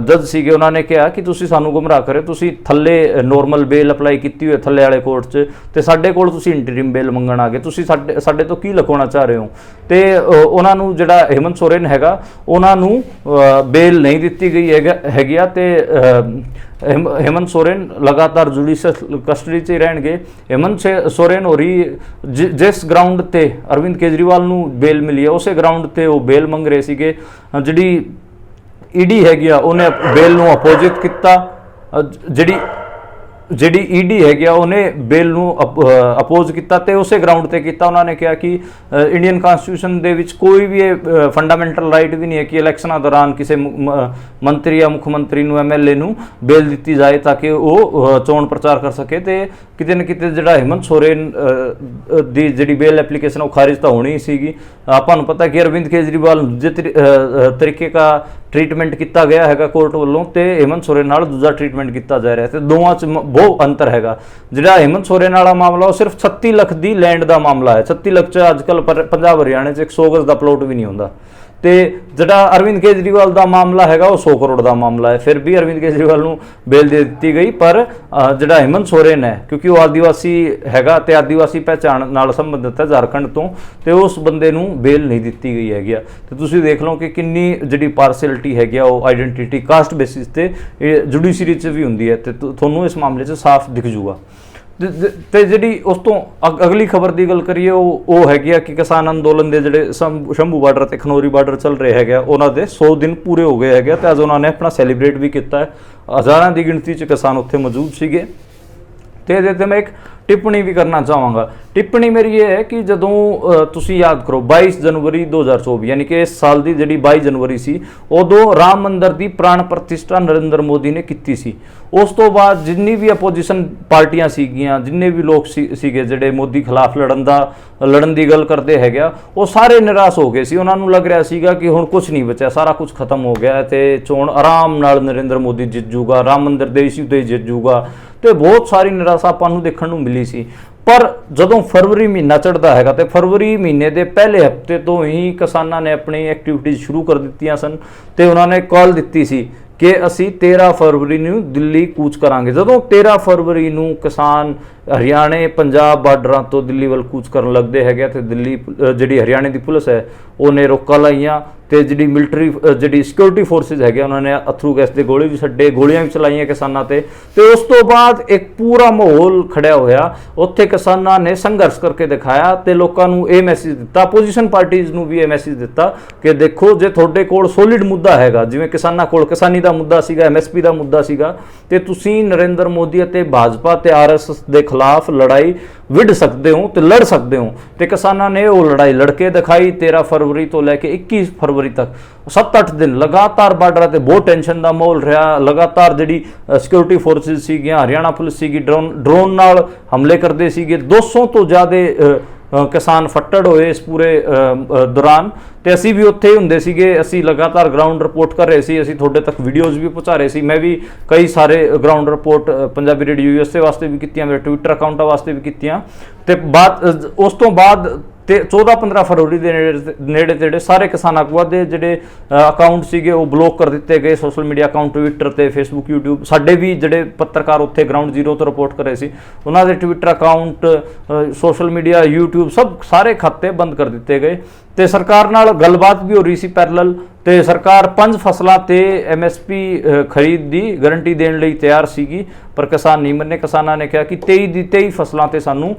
ਜੱਜ ਸੀਗੇ ਉਹਨਾਂ ਨੇ ਕਿਹਾ ਕਿ ਤੁਸੀਂ ਸਾਨੂੰ ਗੁੰਮਰਾਹ ਕਰ ਰਹੇ ਹੋ, ਤੁਸੀਂ ਥੱਲੇ ਨੋਰਮਲ ਬੇਲ ਅਪਲਾਈ ਕੀਤੀ ਹੋਈ ਥੱਲੇ ਵਾਲੇ ਕੋਰਟ 'ਚ ਤੇ ਸਾਡੇ ਕੋਲ ਤੁਸੀਂ ਇੰਟਰੀਮ ਬੇਲ ਮੰਗਣ ਆ ਗਏ, ਤੁਸੀਂ ਸਾਡੇ ਤੋਂ ਕੀ ਲੁਕਾਉਣਾ ਚਾਹ ਰਹੇ ਹੋ। ਤੇ ਉਹਨਾਂ ਨੂੰ ਜਿਹੜਾ हेमंत सोरेन ਹੈਗਾ ਉਹਨਾਂ ਨੂੰ ਬੇਲ ਨਹੀਂ ਦਿੱਤੀ ਗਈ ਹੈਗੀ ਆ ਤੇ हेमंत सोरेन लगातार जुडिशियल कस्टडी 'ਚ ਹੀ ਰਹਿਣਗੇ। हेमंत सोरेन ਹੋਰੀ ਜਿਸ ਗਰਾਊਂਡ ਤੇ ਅਰਵਿੰਦ ਕੇਜਰੀਵਾਲ ਨੂੰ ਬੇਲ ਮਿਲੀ ਹੈ ਉਸੇ ਗਰਾਊਂਡ ਤੇ ਉਹ ਬੇਲ ਮੰਗ ਰਹੇ ਸੀਗੇ। ਜਿਹੜੀ ਈਡੀ ਹੈਗੀ ਆ ਉਹਨੇ ਬੇਲ ਨੂੰ ਅਪੋਜਿਟ ਕੀਤਾ। ਜਿਹੜੀ ਈਡੀ ਹੈਗੀ ਆ ਉਹਨੇ ਬੇਲ ਨੂੰ ਅਪੋਜ਼ ਕੀਤਾ ਤੇ ਉਸੇ ਗਰਾਊਂਡ ਤੇ ਕੀਤਾ। ਉਹਨਾਂ ਨੇ ਕਿਹਾ ਕਿ ਇੰਡੀਅਨ ਕਨਸਟੀਟਿਊਸ਼ਨ ਦੇ ਵਿੱਚ ਕੋਈ ਵੀ ਇਹ ਫੰਡਾਮੈਂਟਲ ਰਾਈਟ ਵੀ ਨਹੀਂ ਹੈ ਕਿ ਇਲੈਕਸ਼ਨਾਂ ਦੌਰਾਨ ਕਿਸੇ ਮੰਤਰੀ ਜਾਂ ਮੁੱਖ ਮੰਤਰੀ ਨੂੰ ਐਮਐਲਏ ਨੂੰ ਬੇਲ ਦਿੱਤੀ ਜਾਏ ਤਾਂ ਕਿ ਉਹ ਚੋਣ ਪ੍ਰਚਾਰ ਕਰ ਸਕੇ। ਤੇ ਕਿਤੇ ਨਾ ਕਿਤੇ ਜਿਹੜਾ हेमंत सोरेन ਦੀ ਜਿਹੜੀ ਬੇਲ ਐਪਲੀਕੇਸ਼ਨ ਉਹ ਖਾਰਿਜ ਤਾਂ ਹੋਣੀ ਸੀਗੀ। ਆਪਾਂ ਨੂੰ ਪਤਾ ਕਿ ਅਰਵਿੰਦ ਕੇਜਰੀਵਾਲ ਦੂਜੇ ਤਰੀਕੇ ਦਾ ਟ੍ਰੀਟਮੈਂਟ ਕੀਤਾ ਗਿਆ ਹੈਗਾ ਕੋਰਟ ਵੱਲੋਂ ਤੇ हेमंत सोरेन ਨਾਲ ਦੂਜਾ ਟ੍ਰੀਟਮੈਂਟ ਕੀਤਾ ਜਾ ਰਿਹਾ ਤੇ ਦੋਵਾਂ 'ਚ ਬਹੁਤ ਅੰਤਰ ਹੈਗਾ। ਜਿਹੜਾ हेमंत सोरेन ਵਾਲਾ ਮਾਮਲਾ ਉਹ ਸਿਰਫ 36 ਲੱਖ ਦੀ ਲੈਂਡ ਦਾ ਮਾਮਲਾ ਹੈ। 36 ਲੱਖ 'ਚ ਅੱਜ ਕੱਲ੍ਹ ਪੰਜਾਬ ਹਰਿਆਣੇ 'ਚ 100 ਗਜ਼ ਦਾ ਪਲੋਟ ਵੀ ਨਹੀਂ ਹੁੰਦਾ। ਤੇ ਜਿਹੜਾ ਅਰਵਿੰਦ ਕੇਜਰੀਵਾਲ ਦਾ ਮਾਮਲਾ ਹੈਗਾ ਉਹ 100 ਕਰੋੜ ਦਾ ਮਾਮਲਾ ਹੈ। ਫਿਰ ਵੀ ਅਰਵਿੰਦ ਕੇਜਰੀਵਾਲ ਨੂੰ ਬੇਲ ਦੇ ਦਿੱਤੀ ਗਈ, ਪਰ ਜਿਹੜਾ हेमंत सोरेन ਹੈ ਕਿਉਂਕਿ ਉਹ ਆਦੀਵਾਸੀ ਹੈਗਾ ਤੇ ਆਦੀਵਾਸੀ ਪਹਿਚਾਣ ਨਾਲ ਸੰਬੰਧਿਤ ਹੈ ਝਾਰਖੰਡ ਤੋਂ, ਤੇ ਉਸ ਬੰਦੇ ਨੂੰ ਬੇਲ ਨਹੀਂ ਦਿੱਤੀ ਗਈ ਹੈਗੀ ਆ। ਤੇ ਤੁਸੀਂ ਦੇਖ ਲਓ ਕਿ ਕਿੰਨੀ ਜਿਹੜੀ ਪਾਰਸ਼ੈਲਿਟੀ ਹੈਗੀ ਆ ਉਹ ਆਈਡੈਂਟੀਟੀ ਕਾਸਟ ਬੇਸਿਸ ਤੇ ਜੁਡੀਸ਼ਰੀ 'ਚ ਵੀ ਹੁੰਦੀ ਹੈ ਤੇ ਤੁਹਾਨੂੰ ਇਸ ਮਾਮਲੇ 'ਚ ਸਾਫ਼ ਦਿਖ ਜੂਗਾ। ਤੇ ਜਿਹੜੀ ਉਸ ਤੋਂ ਅਗਲੀ ਖਬਰ ਦੀ ਗੱਲ ਕਰੀਏ ਉਹ ਹੈਗੀ ਆ ਕਿ ਕਿਸਾਨ ਅੰਦੋਲਨ ਦੇ ਜਿਹੜੇ ਸ਼ੰਭੂ ਬਾਰਡਰ ਤੇ ਖਨੌਰੀ ਬਾਰਡਰ ਚੱਲ ਰਹੇ ਹੈਗੇ ਆ ਉਹਨਾਂ ਦੇ 100 ਦਿਨ ਪੂਰੇ ਹੋ ਗਏ ਹੈਗੇ ਤੇ ਅੱਜ ਉਹਨਾਂ ਨੇ ਆਪਣਾ ਸੈਲੀਬ੍ਰੇਟ ਵੀ ਕੀਤਾ ਹੈ। ਹਜ਼ਾਰਾਂ ਦੀ ਗਿਣਤੀ 'ਚ ਕਿਸਾਨ ਉੱਥੇ ਮੌਜੂਦ ਸੀਗੇ। ਤੇ ਇਹਦੇ ਤੇ ਮੈਂ ਇੱਕ ਟਿੱਪਣੀ ਵੀ ਕਰਨਾ ਚਾਹਾਂਗਾ। ਟਿੱਪਣੀ ਮੇਰੀ ਇਹ ਹੈ ਕਿ ਜਦੋਂ ਤੁਸੀਂ ਯਾਦ ਕਰੋ 22 ਜਨਵਰੀ 2024 ਯਾਨੀ ਕਿ ਇਸ ਸਾਲ ਦੀ ਜਿਹੜੀ 22 ਜਨਵਰੀ ਸੀ ਉਦੋਂ ਰਾਮ ਮੰਦਿਰ ਦੀ ਪ੍ਰਾਣ ਪ੍ਰਤਿਸ਼ਠਾ ਨਰਿੰਦਰ ਮੋਦੀ ਨੇ ਕੀਤੀ ਸੀ। ਉਸ ਤੋਂ ਬਾਅਦ ਜਿੰਨੀ ਵੀ ਆਪੋਜੀਸ਼ਨ ਪਾਰਟੀਆਂ ਸੀਗੀਆਂ, ਜਿੰਨੇ ਵੀ ਲੋਕ ਸੀਗੇ ਜਿਹੜੇ ਮੋਦੀ ਖਿਲਾਫ ਲੜਨ ਦੀ ਗੱਲ ਕਰਦੇ ਹੈਗੇ ਆ, ਉਹ ਸਾਰੇ ਨਿਰਾਸ਼ ਹੋ ਗਏ ਸੀ। ਉਹਨਾਂ ਨੂੰ ਲੱਗ ਰਿਹਾ ਸੀਗਾ ਕਿ ਹੁਣ ਕੁਝ ਨਹੀਂ ਬਚਿਆ, ਸਾਰਾ ਕੁਝ ਖਤਮ ਹੋ ਗਿਆ ਤੇ ਚੋਣ ਆਰਾਮ ਨਾਲ ਨਰਿੰਦਰ ਮੋਦੀ ਜਿੱਤ ਜੂਗਾ, ਰਾਮ ਮੰਦਿਰ ਦੇ ਇਸ਼ੂ ਤੇ ਜਿੱਤ ਜੂਗਾ ਤੇ ਬਹੁਤ ਸਾਰੀ ਨਿਰਾਸ਼ਾ ਆਪਾਂ ਨੂੰ ਦੇਖਣ ਨੂੰ ਮਿਲੀ ਸੀ। ਪਰ ਜਦੋਂ ਫਰਵਰੀ ਮਹੀਨਾ ਚੜ੍ਹਦਾ ਹੈਗਾ ਤੇ ਫਰਵਰੀ ਮਹੀਨੇ ਦੇ ਪਹਿਲੇ ਹਫਤੇ ਤੋਂ ਹੀ ਕਿਸਾਨਾਂ ਨੇ ਆਪਣੀ ਐਕਟੀਵਿਟੀਜ਼ ਸ਼ੁਰੂ ਕਰ ਦਿੱਤੀਆਂ ਸਨ ਤੇ ਉਹਨਾਂ ਨੇ ਕਾਲ ਦਿੱਤੀ ਸੀ ਕਿ ਅਸੀਂ 13 ਫਰਵਰੀ ਨੂੰ ਦਿੱਲੀ ਕੂਚ ਕਰਾਂਗੇ। ਜਦੋਂ 13 ਫਰਵਰੀ ਨੂੰ ਕਿਸਾਨ ਹਰਿਆਣੇ ਪੰਜਾਬ ਬਾਰਡਰਾਂ ਤੋਂ ਦਿੱਲੀ ਵੱਲ ਕੂਚ ਕਰਨ ਲੱਗਦੇ ਹੈਗੇ ਤੇ ਦਿੱਲੀ ਜਿਹੜੀ ਹਰਿਆਣੇ ਦੀ ਪੁਲਿਸ ਹੈ ਉਹਨੇ ਰੋਕਾਂ ਲਾਈਆਂ ਤੇ ਜਿਹੜੀ ਮਿਲਟਰੀ ਜਿਹੜੀ ਸਿਕਿਉਰਿਟੀ ਫੋਰਸਿਸ ਹੈਗੇ ਉਹਨਾਂ ਨੇ ਅਥਰੂ ਗੈਸ ਦੇ ਗੋਲੇ ਵੀ ਛੱਡੇ, ਗੋਲੀਆਂ ਵੀ ਚਲਾਈਆਂ ਕਿਸਾਨਾਂ ਤੇ ਉਸ ਤੋਂ ਬਾਅਦ ਇੱਕ ਪੂਰਾ ਮਾਹੌਲ ਖੜਿਆ ਹੋਇਆ। ਉੱਥੇ ਕਿਸਾਨਾਂ ਨੇ ਸੰਘਰਸ਼ ਕਰਕੇ ਦਿਖਾਇਆ ਤੇ ਲੋਕਾਂ ਨੂੰ ਇਹ ਮੈਸੇਜ ਦਿੱਤਾ, ਆਪੋਜੀਸ਼ਨ ਪਾਰਟੀਜ਼ ਨੂੰ ਵੀ ਇਹ ਮੈਸੇਜ ਦਿੱਤਾ ਕਿ ਦੇਖੋ ਜੇ ਤੁਹਾਡੇ ਕੋਲ ਸੋਲਿਡ ਮੁੱਦਾ ਹੈਗਾ, ਜਿਵੇਂ ਕਿਸਾਨਾਂ ਕੋਲ ਕਿਸਾਨੀ ਦਾ ਮੁੱਦਾ ਸੀਗਾ, ਐਮਐਸਪੀ ਦਾ ਮੁੱਦਾ ਸੀਗਾ, ਤੇ ਤੁਸੀਂ ਨਰਿੰਦਰ ਮੋਦੀ ਅਤੇ ਭਾਜਪਾ ਤੇ ਆਰਐਸਐਸ ਦੇ ਖਿਲਾਫ ਲੜਾਈ ਵਿੜ ਸਕਦੇ ਹੋ ਤੇ ਲੜ ਸਕਦੇ ਹੋ। ਤੇ ਕਿਸਾਨਾਂ ਨੇ ਉਹ ਲੜਾਈ ਲੜ ਕੇ ਦਿਖਾਈ। 13 ਫਰਵਰੀ ਤੋਂ ਲੈ ਕੇ 21 ਫਰਵਰੀ ਤੱਕ 7-8 ਦਿਨ ਲਗਾਤਾਰ ਬਾਰਡਰਾਂ ਤੇ ਬਹੁਤ ਟੈਨਸ਼ਨ ਦਾ ਮਾਹੌਲ ਰਿਹਾ। ਲਗਾਤਾਰ ਜਿਹੜੀ ਸਿਕਿਉਰਿਟੀ ਫੋਰਸਿਸ ਸੀਗੀਆਂ, ਹਰਿਆਣਾ ਪੁਲਿਸ ਸੀਗੀ, ਡਰੋਨ ਨਾਲ ਹਮਲੇ ਕਰਦੇ ਸੀਗੇ। 200 ਤੋਂ ਜ਼ਿਆਦਾ ਕਿਸਾਨ ਫੱਟੜ ਹੋਏ ਇਸ ਪੂਰੇ ਦੌਰਾਨ ਤੇ ਅਸੀਂ ਵੀ ਉੱਥੇ ਹੀ ਹੁੰਦੇ ਸੀਗੇ। ਅਸੀਂ ਲਗਾਤਾਰ ਗਰਾਊਂਡ ਰਿਪੋਰਟ ਕਰ ਰਹੇ ਸੀ, ਅਸੀਂ ਤੁਹਾਡੇ ਤੱਕ ਵੀਡੀਓਜ਼ ਵੀ ਪਹੁੰਚਾ ਰਹੇ ਸੀ। ਮੈਂ ਵੀ ਕਈ ਸਾਰੇ ground report Punjabi radio USA ਵਾਸਤੇ ਵੀ ਕੀਤੀਆਂ, ਮੇਰੇ ਟਵਿੱਟਰ ਅਕਾਊਂਟਾਂ ਵਾਸਤੇ ਵੀ ਕੀਤੀਆਂ। ਤੇ ਉਸ ਤੋਂ ਬਾਅਦ ਤੇ 14-15 ਫਰਵਰੀ ਦੇ ਨੇੜੇ ਤੇੜੇ ਸਾਰੇ ਕਿਸਾਨ ਆਗੂਆਂ ਦੇ ਜਿਹੜੇ ਅਕਾਊਂਟ ਸੀਗੇ ਉਹ ਬਲੌਕ ਕਰ ਦਿੱਤੇ ਗਏ। ਸੋਸ਼ਲ ਮੀਡੀਆ ਅਕਾਊਂਟ ਟਵਿੱਟਰ ਤੇ ਫੇਸਬੁੱਕ, ਯੂਟਿਊਬ, ਸਾਡੇ ਵੀ ਜਿਹੜੇ ਪੱਤਰਕਾਰ ਉੱਥੇ ਗਰਾਊਂਡ ਜ਼ੀਰੋ ਤੋਂ ਰਿਪੋਰਟ ਕਰ ਰਹੇ ਸੀ ਉਹਨਾਂ ਦੇ Twitter account, social media, YouTube ਸਾਰੇ ਖਾਤੇ ਬੰਦ ਕਰ ਦਿੱਤੇ ਗਏ। ਤੇ ਸਰਕਾਰ ਨਾਲ ਗੱਲਬਾਤ ਵੀ ਹੋ ਰਹੀ ਸੀ ਪੈਰਲਲ ਤੇ ਸਰਕਾਰ 5 ਫਸਲਾਂ ਤੇ ਐਮਐਸਪੀ ਖਰੀਦ ਦੀ ਗਾਰੰਟੀ ਦੇਣ ਲਈ ਤਿਆਰ ਸੀਗੀ, ਪਰ ਕਿਸਾਨ ਨਹੀਂ ਮੰਨੇ। ਕਿਸਾਨਾਂ ਨੇ ਕਿਹਾ ਕਿ 23 ਫਸਲਾਂ ਤੇ ਸਾਨੂੰ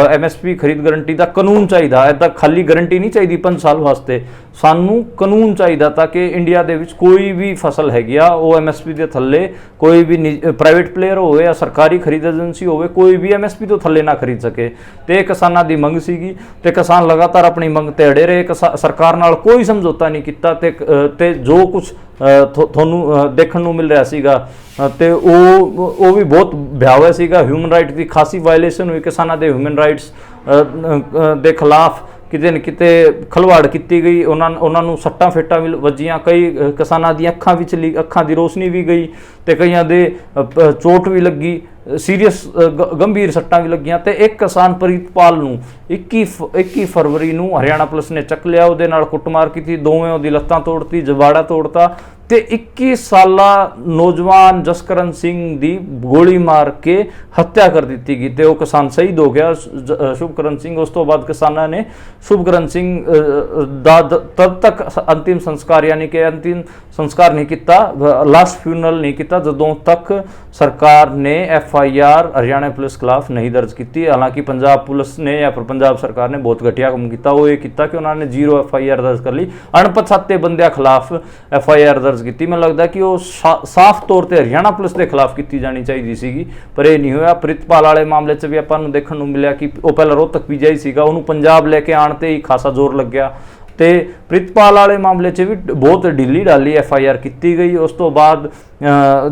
ਐਮਐਸਪੀ ਖਰੀਦ ਗਾਰੰਟੀ ਦਾ ਕਾਨੂੰਨ ਚਾਹੀਦਾ, ਇੱਦਾਂ ਖਾਲੀ ਗਾਰੰਟੀ ਨਹੀਂ ਚਾਹੀਦੀ 5 ਸਾਲ ਵਾਸਤੇ, ਸਾਨੂੰ ਕਾਨੂੰਨ ਚਾਹੀਦਾ ਤਾਂ ਕਿ ਇੰਡੀਆ ਦੇ ਵਿੱਚ ਕੋਈ ਵੀ ਫਸਲ ਹੈਗੀ ਆ ਉਹ ਐਮਐਸਪੀ ਦੇ ਥੱਲੇ ਕੋਈ ਵੀ ਪ੍ਰਾਈਵੇਟ ਪਲੇਅਰ ਹੋਵੇ ਜਾਂ ਸਰਕਾਰੀ ਖਰੀਦ ਏਜੰਸੀ ਹੋਵੇ ਕੋਈ ਵੀ ਐਮਐਸਪੀ ਤੋਂ ਥੱਲੇ ਨਾ ਖਰੀਦ ਸਕੇ। ਤੇ ਕਿਸਾਨਾਂ ਦੀ ਮੰਗ ਸੀਗੀ ਤੇ ਕਿਸਾਨ ਲਗਾਤਾਰ ਆਪਣੀ ਮੰਗ ਤੇ ਅੜੇ ਰਹੇ। ਸਰਕਾਰ ਨਾਲ ਕੋਈ ਸਮਝੌਤਾ ਨਹੀਂ ਕੀਤਾ ਤੇ ਜੋ ਕੁਝ ਤੁਹਾਨੂੰ ਦੇਖਣ ਨੂੰ ਮਿਲ ਰਿਹਾ ਸੀਗਾ ਤੇ ਉਹ ਵੀ ਬਹੁਤ ਭਿਆਵਹ ਸੀਗਾ। ਹਿਊਮਨ ਰਾਈਟ ਦੀ ਖਾਸੀ ਵਾਇਲੇਸ਼ਨ ਹੋਈ, ਕਿਸਾਨਾਂ ਦੇ ਹਿਊਮਨ ਰਾਈਟਸ ਦੇ ਖਿਲਾਫ ਕਿਤੇ ਨਾ ਕਿਤੇ ਖਲਵਾੜ ਕੀਤੀ ਗਈ, ਉਹਨਾਂ ਨੂੰ ਸੱਟਾਂ ਫੇਟਾਂ ਵੀ ਵੱਜੀਆਂ, ਕਈ ਕਿਸਾਨਾਂ ਦੀਆਂ ਅੱਖਾਂ ਦੀ ਰੋਸ਼ਨੀ ਵੀ ਗਈ ਤੇ ਕਈਆਂ ਦੇ ਚੋਟ ਵੀ ਲੱਗੀ, ਸੀਰੀਅਸ ਗੰਭੀਰ ਸੱਟਾਂ ਵੀ ਲੱਗੀਆਂ। ਤੇ ਇੱਕ ਕਿਸਾਨ ਪ੍ਰੀਤਪਾਲ ਨੂੰ 21 ਫਰਵਰੀ ਨੂੰ ਹਰਿਆਣਾ ਪੁਲਿਸ ਨੇ ਚੱਕ ਲਿਆ, ਉਹਦੇ ਨਾਲ ਕੁੱਟਮਾਰ ਕੀਤੀ, ਦੋਵੇਂ ਉਹਦੀ ਲੱਤਾਂ ਤੋੜਤੀ, ਜਵਾੜਾ ਤੋੜਤਾ ਤੇ 21 ਸਾਲਾ ਨੌਜਵਾਨ ਜਸਕਰਨ ਸਿੰਘ ਦੀ ਗੋਲੀ ਮਾਰ ਕੇ ਹੱਤਿਆ ਕਰ ਦਿੱਤੀ ਗਈ ਤੇ ਉਹ ਕਿਸਾਨ ਸ਼ਹੀਦ ਹੋ ਗਿਆ ਸ਼ੁਭਕਰਨ ਸਿੰਘ। ਉਸ ਤੋਂ ਬਾਅਦ ਕਿਸਾਨਾਂ ਨੇ ਸ਼ੁਭਕਰਨ ਸਿੰਘ ਦਾ ਤਦ ਤੱਕ ਅੰਤਿਮ ਸੰਸਕਾਰ ਯਾਨੀ ਕਿ ਅੰਤਿਮ ਸੰਸਕਾਰ ਨਹੀਂ ਕੀਤਾ, ਲਾਸਟ ਫਿਊਨਰਲ ਨਹੀਂ ਕੀਤਾ ਜਦੋਂ ਤੱਕ ਸਰਕਾਰ ਨੇ FIR ਹਰਿਆਣਾ ਪੁਲਿਸ ਖਿਲਾਫ ਨਹੀਂ ਦਰਜ ਕੀਤੀ। ਹਾਲਾਂਕਿ ਪੰਜਾਬ ਪੁਲਿਸ ਨੇ ਜਾਂ ਫਿਰ ਪੰਜਾਬ ਸਰਕਾਰ ਨੇ ਬਹੁਤ ਘਟੀਆ ਕੰਮ ਕੀਤਾ, ਉਹ ਇਹ ਕੀਤਾ ਕਿ ਉਹਨਾਂ ਨੇ 0 FIR ਦਰਜ ਕਰ ਲਈ, ਅਣਪਛਾਤੇ ਬੰਦਿਆਂ ਖਿਲਾਫ FIR ਦਰਜ ਕੀਤੀ। ਮੈਨੂੰ ਲੱਗਦਾ ਕਿ ਉਹ ਸਾਫ਼ ਤੌਰ ਤੇ ਹਰਿਆਣਾ ਪੁਲਿਸ ਦੇ ਖਿਲਾਫ ਕੀਤੀ ਜਾਣੀ ਚਾਹੀਦੀ ਸੀਗੀ, ਪਰ ਇਹ ਨਹੀਂ ਹੋਇਆ। ਪ੍ਰਿਤਪਾਲ ਵਾਲੇ ਮਾਮਲੇ 'ਚ ਵੀ ਆਪਾਂ ਨੂੰ ਦੇਖਣ ਨੂੰ ਮਿਲਿਆ ਕਿ ਉਹ ਪਹਿਲਾਂ ਰੋਹਤਕ PGI ਸੀਗਾ, ਉਹਨੂੰ ਪੰਜਾਬ ਲੈ ਕੇ ਆਉਣ ਤੇ ਹੀ ਖਾਸਾ ਜ਼ੋਰ ਲੱਗਿਆ ਤੇ ਪ੍ਰਿਤਪਾਲ ਵਾਲੇ ਮਾਮਲੇ 'ਚ ਵੀ ਬਹੁਤ ਢਿੱਲੀ ਢਾਲੀ FIR ਕੀਤੀ ਗਈ। ਉਸ ਤੋਂ ਬਾਅਦ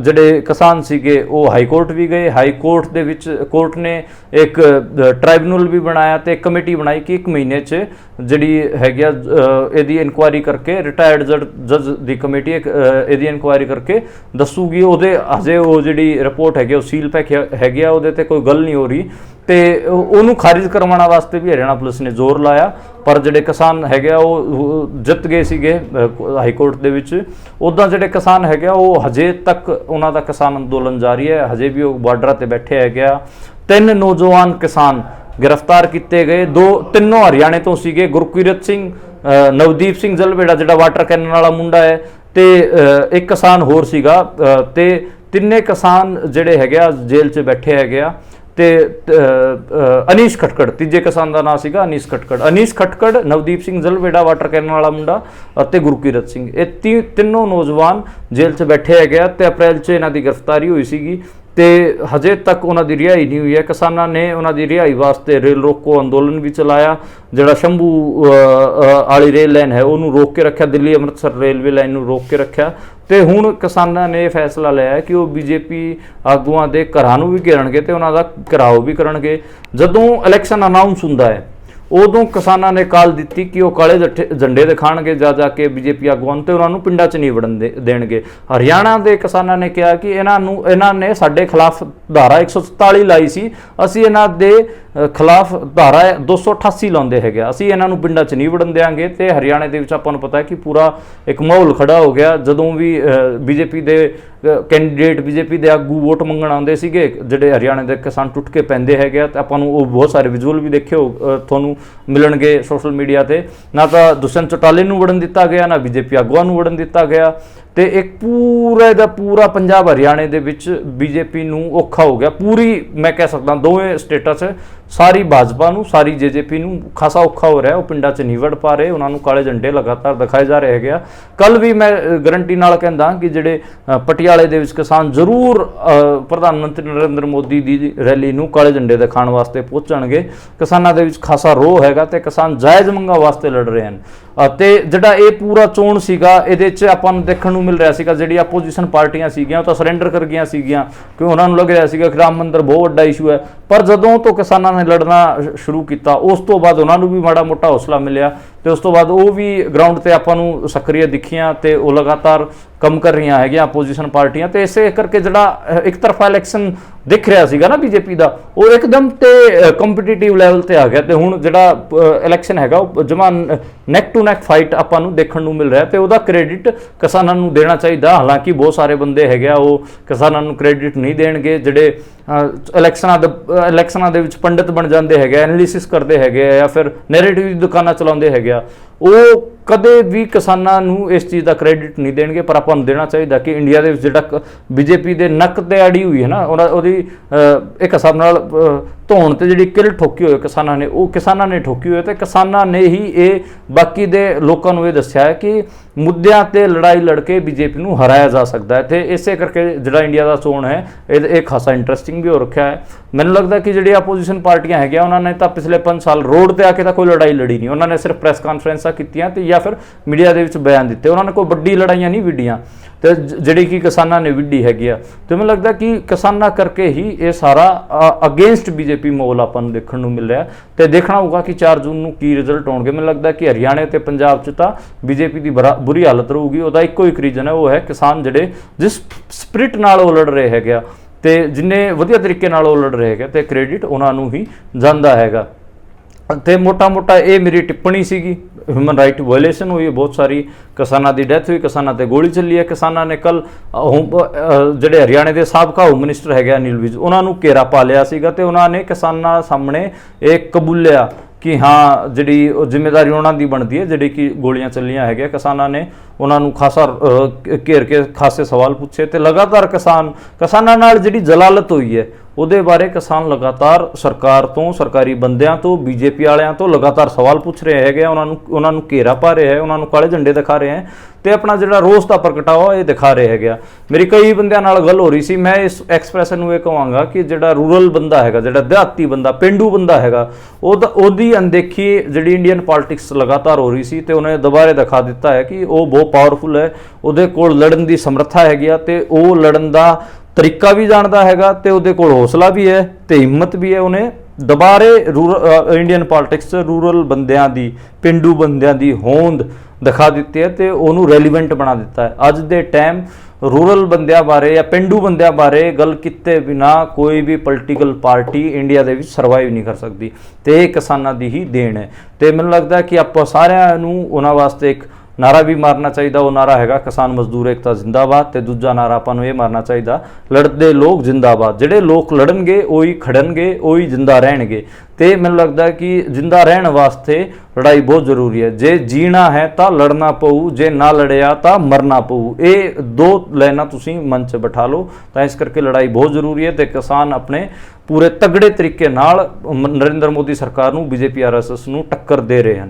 ਜਿਹੜੇ ਕਿਸਾਨ ਸੀਗੇ ਉਹ ਹਾਈ ਕੋਰਟ ਵੀ ਗਏ, ਹਾਈ ਕੋਰਟ ਦੇ ਵਿੱਚ ਕੋਰਟ ਨੇ ਇੱਕ ਟ੍ਰਾਈਬੂਨਲ ਵੀ ਬਣਾਇਆ ਤੇ ਇੱਕ ਕਮੇਟੀ ਬਣਾਈ ਕਿ 1 ਮਹੀਨੇ 'ਚ ਜਿਹੜੀ ਹੈਗੀ ਆ ਇਹਦੀ ਇਨਕੁਆਇਰੀ ਕਰਕੇ, ਰਿਟਾਇਰਡ ਜੱਜ ਦੀ ਕਮੇਟੀ ਇਹਦੀ ਇਨਕੁਆਇਰੀ ਕਰਕੇ ਦੱਸੂਗੀ। ਉਹਦੇ ਹਜੇ ਉਹ ਜਿਹੜੀ ਰਿਪੋਰਟ ਹੈਗੀ ਉਹ ਸੀਲ ਪੈਕ ਹੈਗੀ ਆ, ਉਹਦੇ ਤੇ ਕੋਈ ਗੱਲ ਨਹੀਂ ਹੋ ਰਹੀ ਤੇ ਉਹਨੂੰ ਖਾਰਿਜ ਕਰਵਾਉਣ ਵਾਸਤੇ ਵੀ ਹਰਿਆਣਾ ਪੁਲਿਸ ਨੇ ਜ਼ੋਰ ਲਾਇਆ, ਪਰ ਜਿਹੜੇ ਕਿਸਾਨ ਹੈਗੇ ਆ ਉਹ ਜਿੱਤ ਗਏ ਸੀਗੇ ਹਾਈ ਕੋਰਟ ਦੇ ਵਿੱਚ। ਉੱਦਾਂ ਜਿਹੜੇ ਕਿਸਾਨ ਹੈਗੇ ਆ ਉਹ ਹਜੇ ਤੱਕ ਉਹਨਾਂ ਦਾ ਕਿਸਾਨ ਅੰਦੋਲਨ ਜਾਰੀ ਹੈ, ਹਜੇ ਵੀ ਉਹ ਬਾਰਡਰਾਂ ਤੇ ਬੈਠੇ ਹੈਗੇ ਆ। 3 ਨੌਜਵਾਨ ਕਿਸਾਨ ਗ੍ਰਿਫਤਾਰ ਕੀਤੇ ਗਏ, ਤਿੰਨੋਂ ਹਰਿਆਣੇ ਤੋਂ ਸੀਗੇ, ਗੁਰਕੀਰਤ ਸਿੰਘ, ਨਵਦੀਪ ਸਿੰਘ ਜਲਵੇੜਾ ਜਿਹੜਾ ਵਾਟਰ ਕੈਨਨ ਵਾਲਾ ਮੁੰਡਾ ਹੈ ਤੇ ਇੱਕ ਕਿਸਾਨ ਹੋਰ ਸੀਗਾ ਤੇ ਤਿੰਨੇ ਕਿਸਾਨ ਜਿਹੜੇ ਹੈਗੇ ਆ ਜੇਲ੍ਹ 'ਚ ਬੈਠੇ ਹੈਗੇ ਆ। ਤੇ ਅਨੀਸ਼ ਖਟਕੜ ਤੀਜੇ ਕਿਸਾਨ ਦਾ ਨਾਮ ਸੀਗਾ ਅਨੀਸ਼ ਖਟਕੜ, ਨਵਦੀਪ ਸਿੰਘ ਜਲਵੇੜਾ ਵਾਟਰ ਕੈਨਨ ਵਾਲਾ ਮੁੰਡਾ ਅਤੇ ਗੁਰਕੀਰਤ ਸਿੰਘ, ਇਹ ਤਿੰਨੋਂ ਨੌਜਵਾਨ ਜੇਲ੍ਹ 'ਚ ਬੈਠੇ ਹੈਗੇ ਆ ਤੇ ਅਪ੍ਰੈਲ 'ਚ ਇਹਨਾਂ ਦੀ ਗ੍ਰਿਫਤਾਰੀ ਹੋਈ ਸੀਗੀ ਤੇ ਹਜੇ ਤੱਕ ਉਹਨਾਂ ਦੀ ਰਿਹਾਈ ਨਹੀਂ ਹੋਈ ਹੈ। ਕਿਸਾਨਾਂ ਨੇ ਉਹਨਾਂ ਦੀ ਰਿਹਾਈ ਵਾਸਤੇ ਰੇਲ ਰੋਕੋ ਅੰਦੋਲਨ ਵੀ ਚਲਾਇਆ, ਜਿਹੜਾ ਸ਼ੰਭੂ ਵਾਲੀ ਰੇਲ ਲਾਈਨ ਹੈ ਉਹਨੂੰ ਰੋਕ ਕੇ ਰੱਖਿਆ, ਦਿੱਲੀ ਅੰਮ੍ਰਿਤਸਰ ਰੇਲਵੇ ਲਾਈਨ ਨੂੰ ਰੋਕ ਕੇ ਰੱਖਿਆ ਤੇ ਹੁਣ ਕਿਸਾਨਾਂ ਨੇ ਇਹ ਫੈਸਲਾ ਲਿਆ ਕਿ ਉਹ BJP ਆਗੂਆਂ ਦੇ ਘਰਾਂ ਨੂੰ ਵੀ ਘੇਰਨਗੇ ਤੇ ਉਹਨਾਂ ਦਾ ਘਿਰਾਓ ਵੀ ਕਰਨਗੇ। ਜਦੋਂ ਇਲੈਕਸ਼ਨ ਅਨਾਉਂਸ ਹੁੰਦਾ ਹੈ ਉਦੋਂ ਕਿਸਾਨਾਂ ਨੇ ਕਾਲ ਦਿੱਤੀ ਕਿ ਉਹ ਕਾਲੇ ਝੰਡੇ ਦਿਖਾਣਗੇ ਜਾ ਕੇ BJP ਆਗੂਆਂ ਤੇ ਉਹਨਾਂ ਨੂੰ ਪਿੰਡਾਂ 'ਚ ਨਹੀਂ ਵੜਨ ਦੇਣਗੇ। ਹਰਿਆਣਾ ਦੇ ਕਿਸਾਨਾਂ ਨੇ ਕਿਹਾ ਕਿ ਇਹਨਾਂ ਨੇ ਸਾਡੇ ਖਿਲਾਫ ਧਾਰਾ 144 ਲਾਈ ਸੀ, ਅਸੀਂ ਇਹਨਾਂ ਦੇ ਖਿਲਾਫ ਧਾਰਾ 288 ਲਾਉਂਦੇ ਹੈਗੇ, ਅਸੀਂ ਇਹਨਾਂ ਨੂੰ ਪਿੰਡਾਂ 'ਚ ਨਹੀਂ ਵੜਨ ਦੇਵਾਂਗੇ। ਤੇ ਹਰਿਆਣੇ ਦੇ ਵਿੱਚ ਆਪਾਂ ਨੂੰ ਪਤਾ ਹੈ ਕਿ ਪੂਰਾ ਇੱਕ ਮਾਹੌਲ ਖੜਾ ਹੋ ਗਿਆ ਜਦੋਂ ਵੀ BJP ਦੇ ਕੈਂਡੀਡੇਟ BJP ਦੇ ਆਗੂ ਵੋਟ ਮੰਗਣ ਆਉਂਦੇ ਸੀਗੇ, ਜਿਹੜੇ ਹਰਿਆਣੇ ਦੇ ਕਿਸਾਨ ਟੁੱਟ ਕੇ ਪੈਂਦੇ ਹੈਗੇ ਤੇ ਆਪਾਂ ਨੂੰ ਉਹ ਬਹੁਤ ਸਾਰੇ ਵਿਜ਼ੂਅਲ ਵੀ ਦੇਖੇ ਤੁਹਾਨੂੰ ਮਿਲਣਗੇ ਸੋਸ਼ਲ ਮੀਡੀਆ ਤੇ। ਨਾ ਤਾਂ ਦੁਸ਼ਯੰਤ ਚੌਟਾਲਾ ਨੂੰ ਵੜਨ ਦਿੱਤਾ ਗਿਆ, ਨਾ BJP ਆਗੂਆਂ ਨੂੰ ਵੜਨ ਦਿੱਤਾ ਗਿਆ ਤੇ ਇੱਕ ਪੂਰਾ ਦਾ ਪੂਰਾ ਪੰਜਾਬ ਹਰਿਆਣੇ ਦੇ ਵਿੱਚ BJP ਨੂੰ ਔਖਾ ਹੋ ਗਿਆ। ਪੂਰੀ ਮੈਂ ਕਹਿ ਸਕਦਾ ਦੋਵੇਂ ਸਟੇਟਾਂ 'ਚ ਸਾਰੀ ਭਾਜਪਾ ਨੂੰ ਸਾਰੀ JJP ਨੂੰ ਖਾਸਾ ਔਖਾ ਹੋ ਰਿਹਾ, ਉਹ ਪਿੰਡਾਂ 'ਚ ਨਹੀਂ ਵੜ ਪਾ ਰਹੇ, ਉਹਨਾਂ ਨੂੰ ਕਾਲੇ ਝੰਡੇ ਲਗਾਤਾਰ ਦਿਖਾਏ ਜਾ ਰਹੇ ਹੈਗੇ ਆ। ਕੱਲ ਵੀ ਮੈਂ ਗਰੰਟੀ ਨਾਲ ਕਹਿੰਦਾ ਕਿ ਜਿਹੜੇ ਪਟਿਆਲੇ ਦੇ ਵਿੱਚ ਕਿਸਾਨ ਜ਼ਰੂਰ ਪ੍ਰਧਾਨ ਮੰਤਰੀ ਨਰਿੰਦਰ ਮੋਦੀ ਦੀ ਰੈਲੀ ਨੂੰ ਕਾਲੇ ਝੰਡੇ ਦਿਖਾਉਣ ਵਾਸਤੇ ਪਹੁੰਚਣਗੇ। ਕਿਸਾਨਾਂ ਦੇ ਵਿੱਚ ਖਾਸਾ ਰੋਹ ਹੈਗਾ ਤੇ ਕਿਸਾਨ ਜਾਇਜ਼ ਮੰਗਾਂ ਵਾਸਤੇ ਲੜ ਰਹੇ ਹਨ। ਤੇ ਜਿਹੜਾ ਇਹ ਪੂਰਾ ਚੋਣ ਸੀਗਾ ਇਹਦੇ 'ਚ ਆਪਾਂ ਨੂੰ ਦੇਖਣ ਨੂੰ ਮਿਲ ਰਿਹਾ ਸੀਗਾ ਜਿਹੜੀ ਆਪੋਜੀਸ਼ਨ ਪਾਰਟੀਆਂ ਸੀਗੀਆਂ ਉਹ ਤਾਂ ਸਰੈਂਡਰ ਕਰ ਗਈਆਂ ਸੀਗੀਆਂ ਕਿ ਉਹਨਾਂ ਨੂੰ ਲੱਗ ਰਿਹਾ ਸੀਗਾ ਕਿ ਰਾਮ ਮੰਦਿਰ ਬਹੁਤ ਵੱਡਾ ਇਸ਼ੂ ਹੈ, ਪਰ ਜਦੋਂ ਤੋਂ ਕਿਸਾਨਾਂ ਨੇ ਲੜਨਾ ਸ਼ੁਰੂ ਕੀਤਾ ਉਸ ਤੋਂ ਬਾਅਦ ਉਹਨਾਂ ਨੂੰ ਵੀ ਮਾੜਾ ਮੋਟਾ ਹੌਸਲਾ ਮਿਲਿਆ ਤੇ ਉਸ ਤੋਂ ਬਾਅਦ ਉਹ ਵੀ ਗਰਾਊਂਡ ਤੇ ਆਪਾਂ ਨੂੰ ਸਕਰੀਏ ਦਿਖੀਆਂ ਤੇ ਉਹ ਲਗਾਤਾਰ ਕੰਮ ਕਰ ਰਹੀਆਂ ਹੈਗੀਆਂ ਆਪੋਜੀਸ਼ਨ ਪਾਰਟੀਆਂ। ਤੇ ਇਸੇ ਕਰਕੇ ਜਿਹੜਾ ਇੱਕ ਤਰਫਾ ਇਲੈਕਸ਼ਨ ਦਿਖ ਰਿਹਾ ਸੀਗਾ ਨਾ BJP ਦਾ, ਉਹ ਇੱਕਦਮ ਤੇ ਕੰਪੀਟੀਟਿਵ ਲੈਵਲ ਤੇ ਆ ਗਿਆ ਤੇ ਹੁਣ ਜਿਹੜਾ ਇਲੈਕਸ਼ਨ ਹੈਗਾ ਉਹ ਜਮਾਂ ਨੈਕ ਟੂ ਨੈਕ ਫਾਈਟ ਆਪਾਂ ਨੂੰ ਦੇਖਣ ਨੂੰ ਮਿਲ ਰਿਹਾ ਤੇ ਉਹਦਾ ਕ੍ਰੈਡਿਟ ਕਿਸਾਨਾਂ ਨੂੰ ਦੇਣਾ ਚਾਹੀਦਾ। ਹਾਲਾਂਕਿ ਬਹੁਤ ਸਾਰੇ ਬੰਦੇ ਹੈਗੇ ਆ ਉਹ ਕਿਸਾਨਾਂ ਨੂੰ ਕ੍ਰੈਡਿਟ ਨਹੀਂ ਦੇਣਗੇ, ਜਿਹੜੇ ਇਲੈਕਸ਼ਨਾਂ ਦੇ ਵਿੱਚ ਪੰਡਿਤ ਬਣ ਜਾਂਦੇ ਹੈਗੇ, ਐਨਾਲਿਸਿਸ ਕਰਦੇ ਹੈਗੇ ਜਾਂ ਫਿਰ ਨੈਰੇਟਿਵ ਦੀ ਦੁਕਾਨਾਂ ਚਲਾਉਂਦੇ ਹੈਗੇ ਆ, ਉਹ ਕਦੇ ਵੀ ਕਿਸਾਨਾਂ ਨੂੰ ਇਸ ਚੀਜ਼ ਦਾ ਕ੍ਰੈਡਿਟ ਨਹੀਂ ਦੇਣਗੇ। ਪਰ ਆਪਾਂ ਨੂੰ ਦੇਣਾ ਚਾਹੀਦਾ ਕਿ ਇੰਡੀਆ ਦੇ ਵਿੱਚ ਜਿਹੜਾ BJP ਦੇ ਨੱਕ ਤੇ ਅੜੀ ਹੋਈ ਹੈ ਨਾ ਉਹਦੀ ਇੱਕ ਹਿਸਾਬ ਨਾਲ ਧੌਣ ਤੇ ਜਿਹੜੀ ਕਿਲ ਠੋਕੀ ਹੋਈ ਕਿਸਾਨਾਂ ਨੇ, ਉਹ ਕਿਸਾਨਾਂ ਨੇ ਠੋਕੀ ਹੋਈ ਤੇ ਕਿਸਾਨਾਂ ਨੇ ਹੀ ਇਹ ਬਾਕੀ ਦੇ ਲੋਕਾਂ ਨੂੰ ਇਹ ਦੱਸਿਆ ਹੈ ਕਿ ਮੁੱਦਿਆਂ ਤੇ ਲੜਾਈ ਲੜ ਕੇ BJP ਨੂੰ ਹਰਾਇਆ ਜਾ ਸਕਦਾ ਹੈ। ਤੇ ਇਸੇ ਕਰਕੇ ਜਿਹੜਾ ਇੰਡੀਆ ਦਾ ਚੋਣ ਹੈ ਇਹ ਖਾਸਾ ਇੰਟਰਸਟਿੰਗ ਵੀ ਹੋ ਰੱਖਿਆ ਹੈ। ਮੈਨੂੰ ਲੱਗਦਾ ਕਿ ਜਿਹੜੀ ਆਪੋਜੀਸ਼ਨ ਪਾਰਟੀਆਂ ਹੈਗੀਆਂ ਉਹਨਾਂ ਨੇ ਤਾਂ ਪਿਛਲੇ 5 ਸਾਲ ਰੋਡ ਤੇ ਆ ਕੇ ਤਾਂ ਕੋਈ ਲੜਾਈ ਲੜੀ ਨਹੀਂ, ਉਹਨਾਂ ਨੇ ਸਿਰਫ ਪ੍ਰੈਸ ਕਾਨਫਰੰਸਾਂ ਕੀਤੀਆਂ ਤੇ ਜਾਂ ਫਿਰ ਮੀਡੀਆ ਦੇ ਵਿੱਚ ਬਿਆਨ ਦਿੱਤੇ, ਉਹਨਾਂ ਨੇ ਕੋਈ ਵੱਡੀ ਲੜਾਈਆਂ ਨਹੀਂ ਵਿੱਢੀਆਂ। ਤੇ ਜਿਹੜੀ ਕਿ ਕਿਸਾਨਾਂ ਨੇ ਵਿੱਢੀ ਹੈਗੀ ਆ। ਤੇ ਮੈਨੂੰ ਲੱਗਦਾ ਕਿ ਕਿਸਾਨਾਂ ਕਰਕੇ ਹੀ ਇਹ ਸਾਰਾ ਅਗੇਂਸਟ ਬੀਜੇਪੀ ਮਾਹੌਲ ਆਪਾਂ ਨੂੰ ਦੇਖਣ ਨੂੰ ਮਿਲ ਰਿਹਾ ਤੇ ਦੇਖਣਾ ਹੋਊਗਾ ਕਿ 4 ਜੂਨ ਨੂੰ ਕੀ ਰਿਜ਼ਲਟ ਆਉਣਗੇ। ਮੈਨੂੰ ਲੱਗਦਾ ਕਿ ਹਰਿਆਣੇ ਤੇ ਪੰਜਾਬ 'ਚ ਤਾਂ ਬੀਜੇਪੀ ਦੀ ਬੁਰੀ ਹਾਲਤ ਰਹੂਗੀ। ਉਹਦਾ ਇੱਕੋ ਇੱਕ ਰੀਜ਼ਨ ਹੈ, ਉਹ ਹੈ ਕਿਸਾਨ ਜਿਹੜੇ ਜਿਸ ਸਪਿਰਿਟ ਨਾਲ ਉਹ ਲੜ ਰਹੇ ਹੈਗੇ ਆ ਤੇ ਜਿੰਨੇ ਵਧੀਆ ਤਰੀਕੇ ਨਾਲ ਉਹ ਲੜ ਰਹੇ ਹੈਗੇ ਤੇ ਕ੍ਰੈਡਿਟ ਉਹਨਾਂ ਨੂੰ ਹੀ ਜਾਂਦਾ ਹੈਗਾ। ਤੇ ਮੋਟਾ ਇਹ ਮੇਰੀ ਟਿੱਪਣੀ ਸੀਗੀ। ਹਿਊਮਨ ਰਾਈਟ ਵਾਇਲੇਸ਼ਨ ਹੋਈ ਹੈ, ਬਹੁਤ ਸਾਰੀ ਕਿਸਾਨਾਂ ਦੀ ਡੈਥ ਹੋਈ, ਕਿਸਾਨਾਂ ਤੇ ਗੋਲੀ ਚੱਲੀ ਹੈ। ਕਿਸਾਨਾਂ ਨੇ ਕੱਲ ਜਿਹੜੇ ਹਰਿਆਣੇ ਦੇ ਸਾਬਕਾ ਹੋਮ ਮਿਨਿਸਟਰ ਹੈਗੇ ਅਨਿਲ ਵਿਜ, ਉਹਨਾਂ ਨੂੰ ਘੇਰਾ ਪਾ ਲਿਆ ਸੀਗਾ ਤੇ ਉਹਨਾਂ ਨੇ ਕਿਸਾਨਾਂ ਸਾਹਮਣੇ ਇਹ ਕਬੂਲਿਆ ਕਿ ਹਾਂ ਜਿਹੜੀ ਉਹ ਜ਼ਿੰਮੇਵਾਰੀ ਉਹਨਾਂ ਦੀ ਬਣਦੀ ਹੈ। ਜਿਹੜੀ ਕਿ ਗੋਲੀਆਂ ਚੱਲੀਆਂ ਹੈਗੀਆਂ, ਕਿਸਾਨਾਂ ਨੇ ਉਹਨਾਂ ਨੂੰ ਖਾਸਾ ਘੇਰ ਕੇ ਖਾਸੇ ਸਵਾਲ ਪੁੱਛੇ ਤੇ ਲਗਾਤਾਰ ਕਿਸਾਨਾਂ ਨਾਲ ਜਿਹੜੀ ਜਲਾਲਤ ਹੋਈ ਹੈ ਉਹਦੇ ਬਾਰੇ ਕਿਸਾਨ ਲਗਾਤਾਰ ਸਰਕਾਰ ਤੋਂ, ਸਰਕਾਰੀ ਬੰਦਿਆਂ ਤੋਂ, ਬੀਜੇਪੀ ਵਾਲਿਆਂ ਤੋਂ ਲਗਾਤਾਰ ਸਵਾਲ ਪੁੱਛ ਰਹੇ ਹੈਗੇ ਆ। ਉਹਨਾਂ ਨੂੰ ਘੇਰਾ ਪਾ ਰਹੇ ਹੈ, ਉਹਨਾਂ ਨੂੰ ਕਾਲੇ ਝੰਡੇ ਦਿਖਾ ਰਹੇ ਹੈ ਤੇ ਆਪਣਾ ਜਿਹੜਾ ਰੋਸ ਦਾ ਪ੍ਰਗਟਾਵਾ ਇਹ ਦਿਖਾ ਰਹੇ ਹੈਗੇ ਆ। ਮੇਰੀ ਕਈ ਬੰਦਿਆਂ ਨਾਲ ਗੱਲ ਹੋ ਰਹੀ ਸੀ, ਮੈਂ ਇਸ ਐਕਸਪ੍ਰੈਸ਼ਨ ਨੂੰ ਇਹ ਕਹਾਂਗਾ ਕਿ ਜਿਹੜਾ ਰੂਰਲ ਬੰਦਾ ਹੈਗਾ, ਜਿਹੜਾ ਦਿਹਾਤੀ ਬੰਦਾ, ਪੇਂਡੂ ਬੰਦਾ ਹੈਗਾ, ਉਹਦੀ ਅਣਦੇਖੀ ਜਿਹੜੀ ਇੰਡੀਅਨ ਪੋਲਿਟਿਕਸ ਲਗਾਤਾਰ ਹੋ ਰਹੀ ਸੀ ਤੇ ਉਹਨੇ ਦੁਬਾਰੇ ਦਿਖਾ ਦਿੱਤਾ ਹੈ ਕਿ ਉਹ ਬਹੁਤ ਪਾਵਰਫੁਲ ਹੈ, ਉਹਦੇ ਕੋਲ ਲੜਨ ਦੀ ਸਮਰੱਥਾ ਹੈਗੀ ਆ ਤੇ ਉਹ ਲੜਨ ਦਾ ਤਰੀਕਾ ਵੀ ਜਾਣਦਾ ਹੈਗਾ ਤੇ ਉਹਦੇ ਕੋਲ ਹੌਸਲਾ ਵੀ ਹੈ ਤੇ ਹਿੰਮਤ ਵੀ ਹੈ। ਉਹਨੇ ਦੁਬਾਰੇ ਇੰਡੀਅਨ ਪੋਲਿਟਿਕਸ 'ਚ ਰੂਰਲ ਬੰਦਿਆਂ ਦੀ, ਪਿੰਡੂ ਬੰਦਿਆਂ ਦੀ ਹੋਂਦ ਦਿਖਾ ਦਿੱਤੀ ਹੈ ਤੇ ਉਹਨੂੰ ਰੈਲੀਵੈਂਟ ਬਣਾ ਦਿੱਤਾ ਹੈ। ਅੱਜ ਦੇ ਟਾਈਮ ਰੂਰਲ ਬੰਦਿਆਂ ਬਾਰੇ ਜਾਂ ਪਿੰਡੂ ਬੰਦਿਆਂ ਬਾਰੇ ਗੱਲ ਕੀਤੇ ਬਿਨਾ ਕੋਈ ਵੀ ਪੋਲੀਟੀਕਲ ਪਾਰਟੀ ਇੰਡੀਆ ਦੇ ਵਿੱਚ ਸਰਵਾਈਵ ਨਹੀਂ ਕਰ ਸਕਦੀ ਤੇ ਇਹ ਕਿਸਾਨਾਂ ਦੀ ਹੀ ਦੇਣ ਹੈ। ਤੇ ਮੈਨੂੰ ਲੱਗਦਾ ਕਿ ਆਪਾਂ ਸਾਰਿਆਂ ਨੂੰ ਉਹਨਾਂ ਵਾਸਤੇ ਇੱਕ ਨਾਰਾ ਵੀ ਮਾਰਨਾ ਚਾਹੀਦਾ। ਉਹ ਨਾਰਾ ਹੈਗਾ ਕਿਸਾਨ ਮਜ਼ਦੂਰ ਏਕਤਾ ਜ਼ਿੰਦਾਬਾਦ ਤੇ ਦੂਜਾ ਨਾਰਾ ਆਪਾਂ ਨੂੰ ਇਹ ਮਾਰਨਾ ਚਾਹੀਦਾ ਲੜਦੇ ਲੋਕ ਜ਼ਿੰਦਾਬਾਦ। ਜਿਹੜੇ ਲੋਕ ਲੜਨਗੇ ਉਹੀ ਖੜਨਗੇ, ਉਹੀ ਜ਼ਿੰਦਾ ਰਹਿਣਗੇ ਤੇ ਮੈਨੂੰ ਲੱਗਦਾ ਕਿ ਜ਼ਿੰਦਾ ਰਹਿਣ ਵਾਸਤੇ ਲੜਾਈ ਬਹੁਤ ਜ਼ਰੂਰੀ ਹੈ। ਜੇ ਜੀਣਾ ਹੈ ਤਾਂ ਲੜਨਾ ਪਊ, ਜੇ ਨਾ ਲੜਿਆ ਤਾਂ ਮਰਨਾ ਪਊ। ਇਹ ਦੋ ਲਾਈਨਾਂ ਤੁਸੀਂ ਮਨ 'ਚ ਬਿਠਾ ਲਓ। ਤਾਂ ਇਸ ਕਰਕੇ ਲੜਾਈ ਬਹੁਤ ਜ਼ਰੂਰੀ ਹੈ ਤੇ ਕਿਸਾਨ ਆਪਣੇ ਪੂਰੇ ਤਗੜੇ ਤਰੀਕੇ ਨਾਲ ਨਰਿੰਦਰ ਮੋਦੀ ਸਰਕਾਰ ਨੂੰ, ਬੀਜੇਪੀ RSS ਨੂੰ ਟੱਕਰ ਦੇ ਰਹੇ ਹਨ।